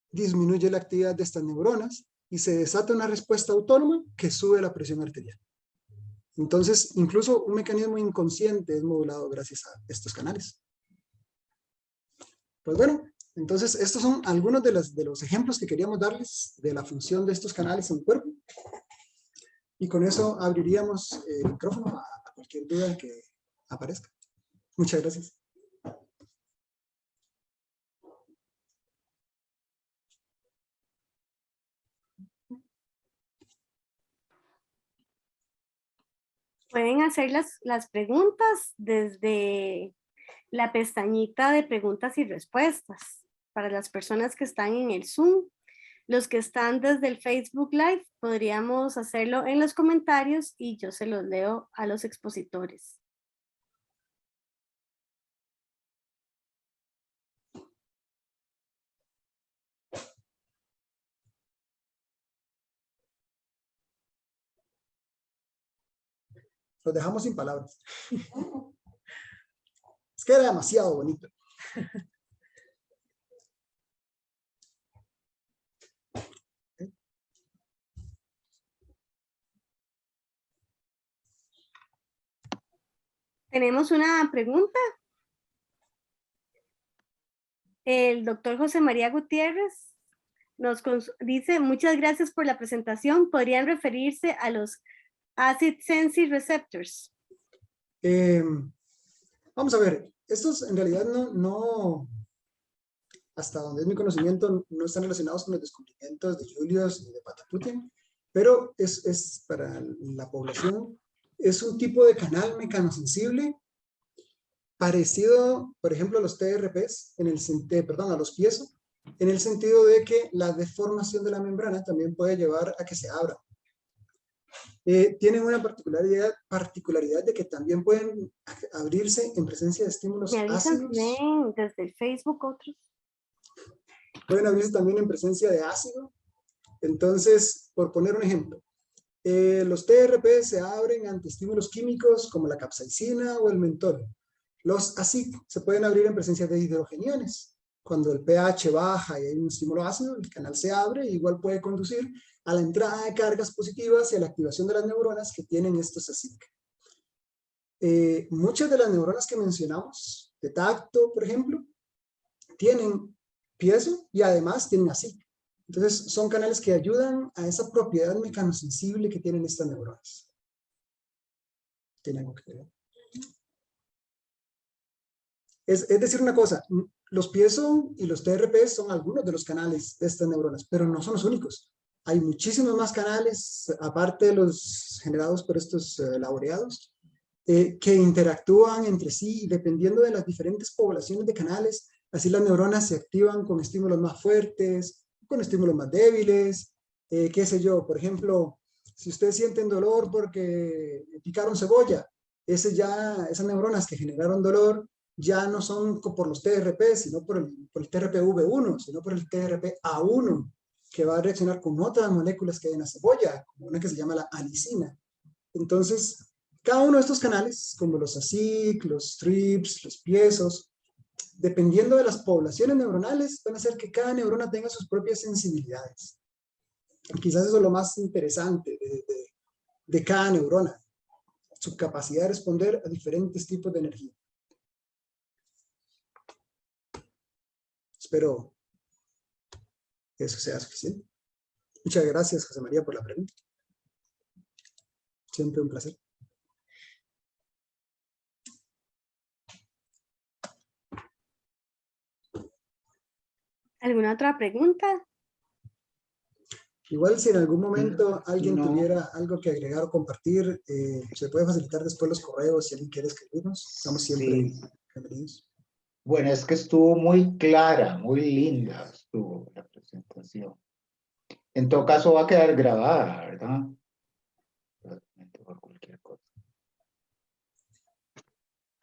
disminuye la actividad de estas neuronas y se desata una respuesta autónoma que sube la presión arterial. Entonces, incluso un mecanismo inconsciente es modulado gracias a estos canales. Pues bueno, entonces estos son algunos de los ejemplos que queríamos darles de la función de estos canales en el cuerpo. Y con eso abriríamos el micrófono a cualquier duda que aparezca. Muchas gracias. Pueden hacer las preguntas desde la pestañita de preguntas y respuestas para las personas que están en el Zoom. Los que están desde el Facebook Live, podríamos hacerlo en los comentarios y yo se los leo a los expositores. Los dejamos sin palabras. Es que era demasiado bonito. Tenemos una pregunta. El doctor José María Gutiérrez nos dice, muchas gracias por la presentación. ¿Podrían referirse a los acid sensitive receptors? Vamos a ver, estos en realidad no, hasta donde es mi conocimiento, no están relacionados con los descubrimientos de Julius y de Pataputian, pero es para la población, es un tipo de canal mecanosensible parecido, por ejemplo, a los TRPs, a los piezo, en el sentido de que la deformación de la membrana también puede llevar a que se abra. Tienen una particularidad de que también pueden abrirse en presencia de estímulos ácidos. Desde el Facebook otros. Pueden abrirse también en presencia de ácido. Entonces, por poner un ejemplo, los TRP se abren ante estímulos químicos como la capsaicina o el mentol. Los ACID se pueden abrir en presencia de hidrogeniones, Cuando el pH baja y hay un estímulo ácido, el canal se abre e igual puede conducir a la entrada de cargas positivas y a la activación de las neuronas que tienen estos ASIC. Muchas de las neuronas que mencionamos, de tacto, por ejemplo, tienen piezo y además tienen ASIC. Entonces, son canales que ayudan a esa propiedad mecanosensible que tienen estas neuronas. ¿Tiene algo que ver? Es decir una cosa, los piezo y los TRP son algunos de los canales de estas neuronas, pero no son los únicos. Hay muchísimos más canales, aparte de los generados por estos laureados, que interactúan entre sí y dependiendo de las diferentes poblaciones de canales, así las neuronas se activan con estímulos más fuertes, con estímulos más débiles, qué sé yo, por ejemplo, si ustedes sienten dolor porque picaron cebolla, esas neuronas que generaron dolor ya no son por los TRP, sino por el TRPV1, sino por el TRPA1, que va a reaccionar con otras moléculas que hay en la cebolla, como una que se llama la alicina. Entonces, cada uno de estos canales, como los ASIC, los TRIPS, los piezos, dependiendo de las poblaciones neuronales, van a hacer que cada neurona tenga sus propias sensibilidades. Quizás eso es lo más interesante de cada neurona, su capacidad de responder a diferentes tipos de energía. Espero que eso sea suficiente. Muchas gracias, José María, por la pregunta. Siempre un placer. ¿Alguna otra pregunta? Igual si en algún momento alguien tuviera algo que agregar o compartir, se puede facilitar después los correos si alguien quiere escribirnos. Estamos siempre bienvenidos. Bueno, es que estuvo muy clara, muy linda estuvo la presentación. En todo caso va a quedar grabada, ¿verdad? Por cualquier cosa.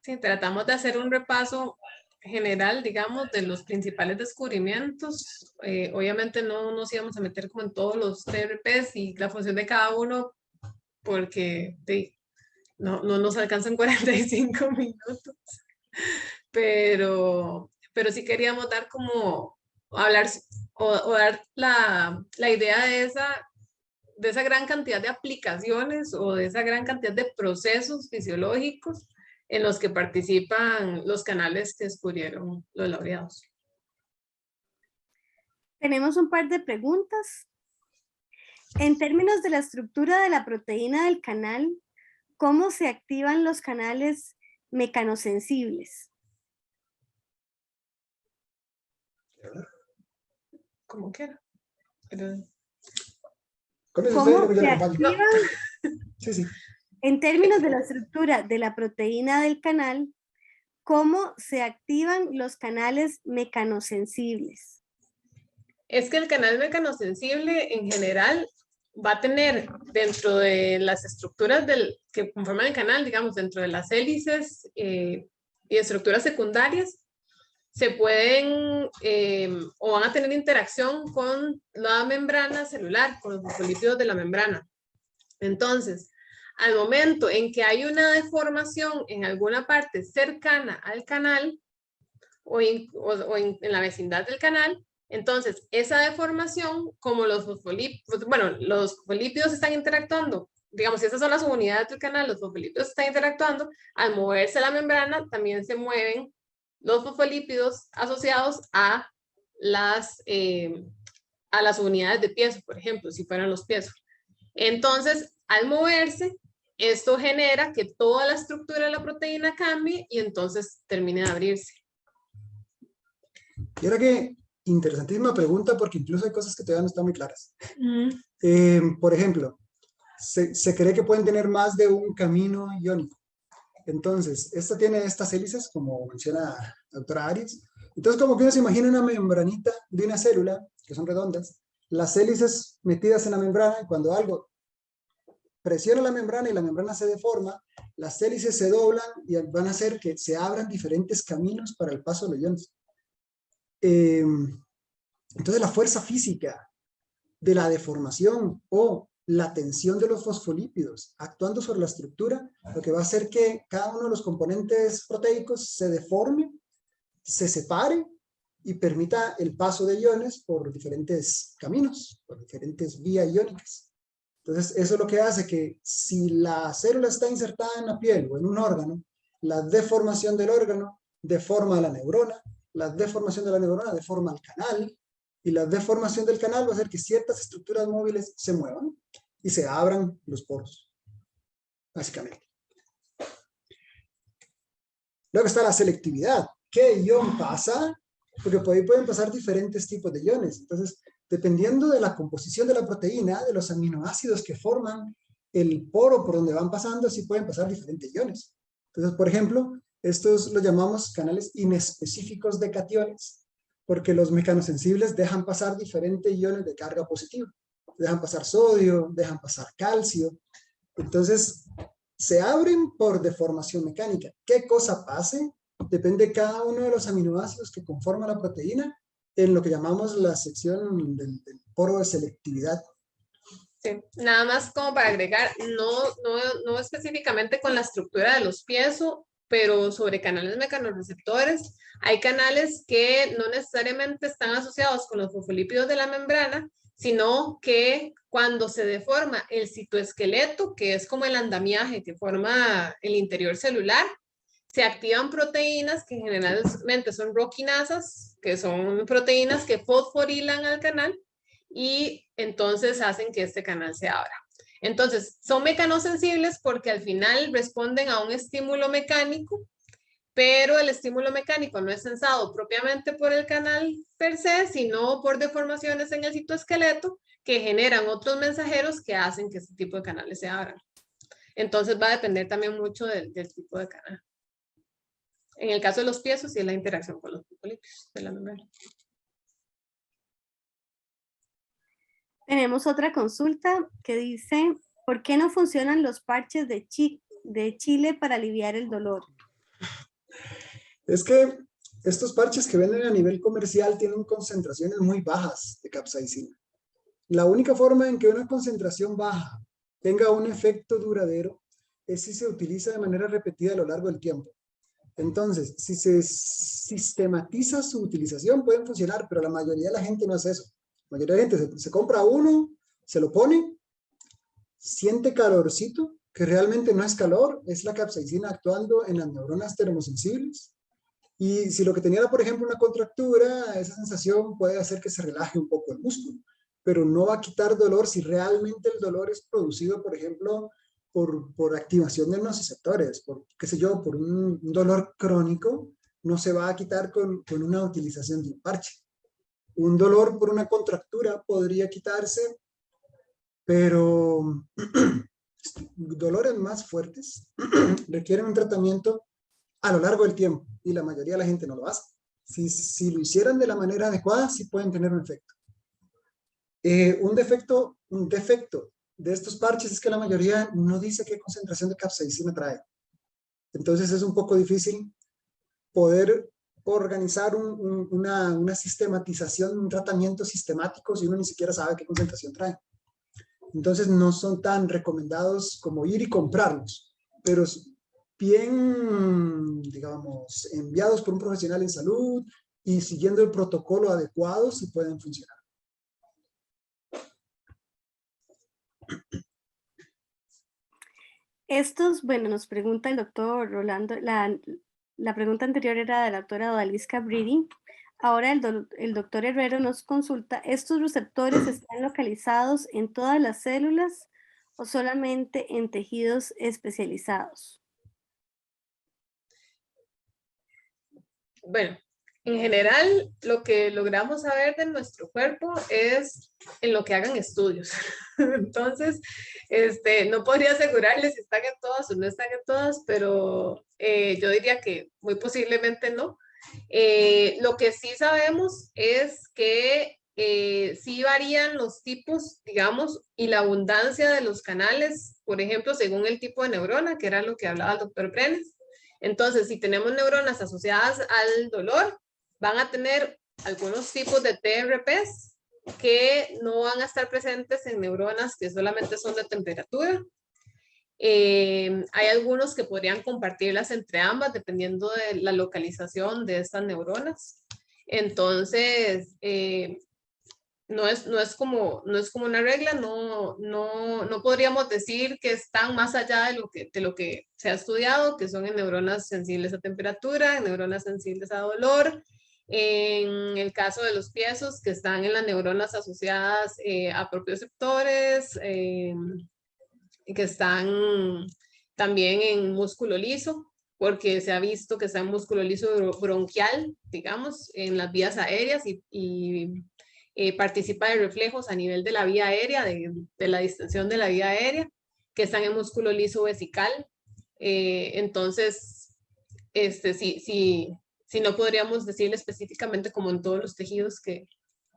Sí, tratamos de hacer un repaso general, digamos, de los principales descubrimientos. Obviamente no nos íbamos a meter como en todos los TRPs y la función de cada uno, porque no nos alcanzan 45 minutos. Pero sí queríamos dar como, hablar o dar la idea de esa gran cantidad de aplicaciones o de esa gran cantidad de procesos fisiológicos en los que participan los canales que descubrieron los laureados. Tenemos un par de preguntas. En términos de la estructura de la proteína del canal, ¿cómo se activan los canales mecanosensibles? Como quiera. ¿Cómo se activan? Sí. En términos de la estructura de la proteína del canal, ¿cómo se activan los canales mecanosensibles? Es que el canal mecanosensible en general va a tener dentro de las estructuras que conforman el canal, digamos, dentro de las hélices y estructuras secundarias, se pueden o van a tener interacción con la membrana celular, con los fosfolípidos de la membrana. Entonces, al momento en que hay una deformación en alguna parte cercana al canal o en la vecindad del canal, entonces esa deformación, como los fosfolípidos están interactuando, digamos, si esas son las unidades del canal, los fosfolípidos están interactuando, al moverse la membrana también se mueven los fosfolípidos asociados a las unidades de piezo, por ejemplo, si fueran los piezos. Entonces, al moverse, esto genera que toda la estructura de la proteína cambie y entonces termine de abrirse. Y ahora que, interesantísima pregunta, porque incluso hay cosas que todavía no están muy claras. Por ejemplo, se cree que pueden tener más de un camino iónico. Entonces, esta tiene estas hélices, como menciona la doctora Arias. Entonces, como que uno se imagina una membranita de una célula, que son redondas, las hélices metidas en la membrana, y cuando algo presiona la membrana y la membrana se deforma, las hélices se doblan y van a hacer que se abran diferentes caminos para el paso de los iones. Entonces, la fuerza física de la deformación o la tensión de los fosfolípidos actuando sobre la estructura, lo que va a hacer que cada uno de los componentes proteicos se deforme, se separe y permita el paso de iones por diferentes caminos, por diferentes vías iónicas. Entonces, eso es lo que hace que si la célula está insertada en la piel o en un órgano, la deformación del órgano deforma a la neurona, la deformación de la neurona deforma al canal, y la deformación del canal va a hacer que ciertas estructuras móviles se muevan y se abran los poros, básicamente. Luego está la selectividad. ¿Qué ion pasa? Porque por ahí pueden pasar diferentes tipos de iones. Entonces, dependiendo de la composición de la proteína, de los aminoácidos que forman el poro por donde van pasando, sí pueden pasar diferentes iones. Entonces, por ejemplo, estos los llamamos canales inespecíficos de cationes, porque los mecanosensibles dejan pasar diferentes iones de carga positiva. Dejan pasar sodio, dejan pasar calcio. Entonces, se abren por deformación mecánica. ¿Qué cosa pase? Depende de cada uno de los aminoácidos que conforman la proteína en lo que llamamos la sección del poro de selectividad. Sí, nada más como para agregar, no específicamente con la estructura de los piezo, pero sobre canales mecanorreceptores, hay canales que no necesariamente están asociados con los fosfolípidos de la membrana, sino que cuando se deforma el citoesqueleto, que es como el andamiaje que forma el interior celular, se activan proteínas que generalmente son roquinasas, que son proteínas que fosforilan al canal y entonces hacen que este canal se abra. Entonces, son mecanosensibles porque al final responden a un estímulo mecánico, pero el estímulo mecánico no es sensado propiamente por el canal per se, sino por deformaciones en el citoesqueleto que generan otros mensajeros que hacen que este tipo de canales se abran. Entonces va a depender también mucho del tipo de canal. En el caso de los piesos, sí es la interacción con los fosfolípidos de la membrana. Tenemos otra consulta que dice, ¿por qué no funcionan los parches de chile para aliviar el dolor? Es que estos parches que venden a nivel comercial tienen concentraciones muy bajas de capsaicina. La única forma en que una concentración baja tenga un efecto duradero es si se utiliza de manera repetida a lo largo del tiempo. Entonces, si se sistematiza su utilización, pueden funcionar, pero la mayoría de la gente no hace eso. La mayoría de la gente se compra uno, se lo pone, siente calorcito, que realmente no es calor, es la capsaicina actuando en las neuronas termosensibles. Y si lo que tenía era, por ejemplo, una contractura, esa sensación puede hacer que se relaje un poco el músculo, pero no va a quitar dolor si realmente el dolor es producido, por ejemplo, por activación de nociceptores, por, qué sé yo, por un dolor crónico, no se va a quitar con una utilización de un parche. Un dolor por una contractura podría quitarse, pero dolores más fuertes requieren un tratamiento a lo largo del tiempo y la mayoría de la gente no lo hace. Si lo hicieran de la manera adecuada, sí pueden tener un efecto. Un defecto de estos parches es que la mayoría no dice qué concentración de capsaicina trae. Entonces es un poco difícil poder organizar una sistematización, un tratamiento sistemático si uno ni siquiera sabe qué concentración trae. Entonces no son tan recomendados como ir y comprarlos, pero bien, digamos, enviados por un profesional en salud y siguiendo el protocolo adecuado, sí pueden funcionar. Bueno, nos pregunta el doctor Rolando, la pregunta anterior era de la doctora Odalisca Bridi. Ahora el doctor Herrero nos consulta, ¿estos receptores están localizados en todas las células o solamente en tejidos especializados? Bueno, en general, lo que logramos saber de nuestro cuerpo es en lo que hagan estudios. Entonces, no podría asegurarles si están en todas o no están en todas, pero yo diría que muy posiblemente no. Lo que sí sabemos es que sí varían los tipos, digamos, y la abundancia de los canales, por ejemplo, según el tipo de neurona, que era lo que hablaba el doctor Brenes. Entonces, si tenemos neuronas asociadas al dolor, van a tener algunos tipos de TRPs que no van a estar presentes en neuronas que solamente son de temperatura. Hay algunos que podrían compartirlas entre ambas dependiendo de la localización de estas neuronas. Entonces, no es como una regla, no podríamos decir que están más allá de lo que se ha estudiado, que son en neuronas sensibles a temperatura, en neuronas sensibles a dolor, en el caso de los piesos, que están en las neuronas asociadas a propioceptores, que están también en músculo liso, porque se ha visto que está en músculo liso bronquial, digamos, en las vías aéreas y participa de reflejos a nivel de la vía aérea, de la distensión de la vía aérea, que están en músculo liso vesical. Entonces, sí, no podríamos decirle específicamente como en todos los tejidos que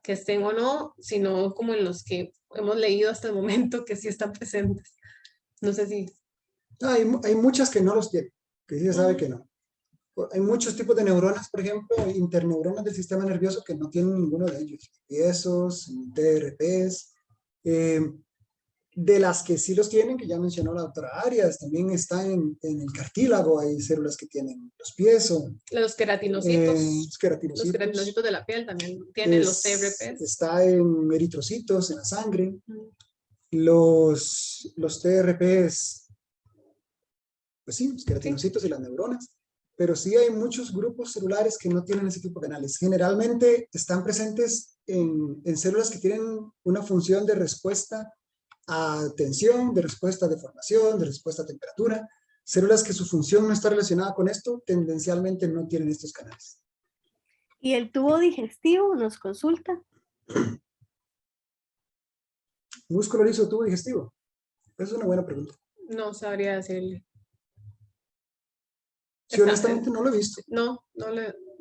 estén o no, sino como en los que hemos leído hasta el momento que sí están presentes. No sé si... Hay muchas que no los tienen, que sí se sabe que no. Hay muchos tipos de neuronas, por ejemplo, interneuronas del sistema nervioso que no tienen ninguno de ellos. Esos, TRPs, de las que sí los tienen, que ya mencionó la doctora Arias, también está en el cartílago, hay células que tienen los pies. Los queratinocitos. Los queratinocitos. Los queratinocitos de la piel también tienen los TRPs. Está en eritrocitos, en la sangre. Los TRPs, pues sí, los queratinocitos y las neuronas. Pero sí hay muchos grupos celulares que no tienen ese tipo de canales. Generalmente están presentes en células que tienen una función de respuesta a tensión, de respuesta a deformación, de respuesta a temperatura. Células que su función no está relacionada con esto, tendencialmente no tienen estos canales. ¿Y el tubo digestivo nos consulta? ¿Músculo liso o tubo digestivo? Esa es una buena pregunta. No sabría decirle. Sí, honestamente no lo he visto.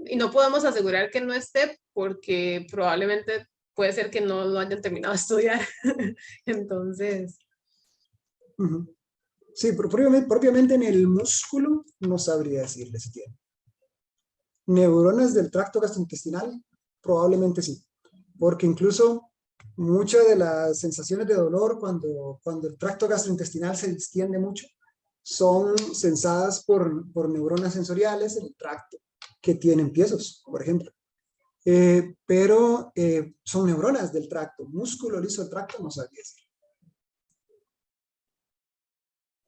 Y no podemos asegurar que no esté porque probablemente puede ser que no lo hayan terminado de estudiar. Entonces... Sí, pero propiamente en el músculo no sabría decirle si tiene. Neuronas del tracto gastrointestinal, probablemente sí. Porque incluso muchas de las sensaciones de dolor cuando el tracto gastrointestinal se distiende mucho, son sensadas por neuronas sensoriales en el tracto que tienen piezos, por ejemplo. Pero son neuronas del tracto. Músculo liso del tracto no sabría decir.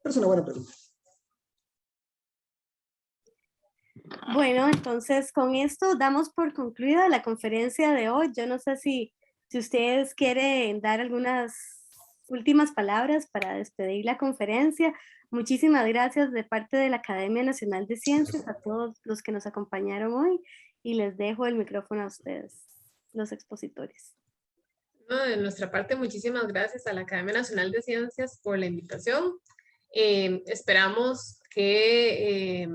Pero es una buena pregunta. Bueno, entonces con esto damos por concluida la conferencia de hoy. Yo no sé si ustedes quieren dar algunas últimas palabras para despedir la conferencia. Muchísimas gracias de parte de la Academia Nacional de Ciencias a todos los que nos acompañaron hoy y les dejo el micrófono a ustedes, los expositores. De nuestra parte, muchísimas gracias a la Academia Nacional de Ciencias por la invitación. Esperamos que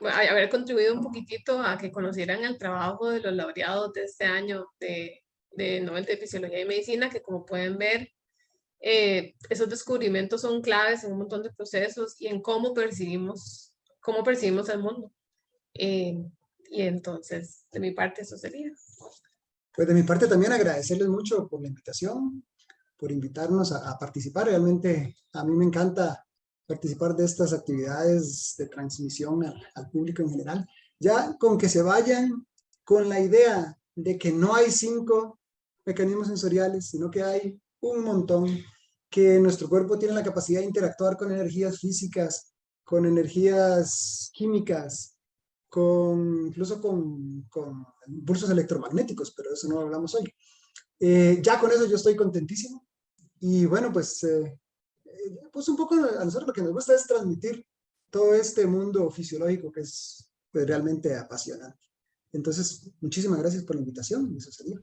haber contribuido un poquitito a que conocieran el trabajo de los laureados de este año de Nobel de Fisiología y Medicina, que como pueden ver, esos descubrimientos son claves en un montón de procesos y en cómo percibimos el mundo. Y entonces, de mi parte, eso sería. Pues de mi parte también agradecerles mucho por la invitación, por invitarnos a participar. Realmente a mí me encanta participar de estas actividades de transmisión al público en general. Ya con que se vayan con la idea de que no hay 5 mecanismos sensoriales, sino que hay un montón, que nuestro cuerpo tiene la capacidad de interactuar con energías físicas, con energías químicas, incluso con impulsos electromagnéticos, pero de eso no hablamos hoy. Ya con eso yo estoy contentísimo. Y bueno, pues un poco a nosotros lo que nos gusta es transmitir todo este mundo fisiológico que es pues, realmente apasionante. Entonces, muchísimas gracias por la invitación. Eso sería.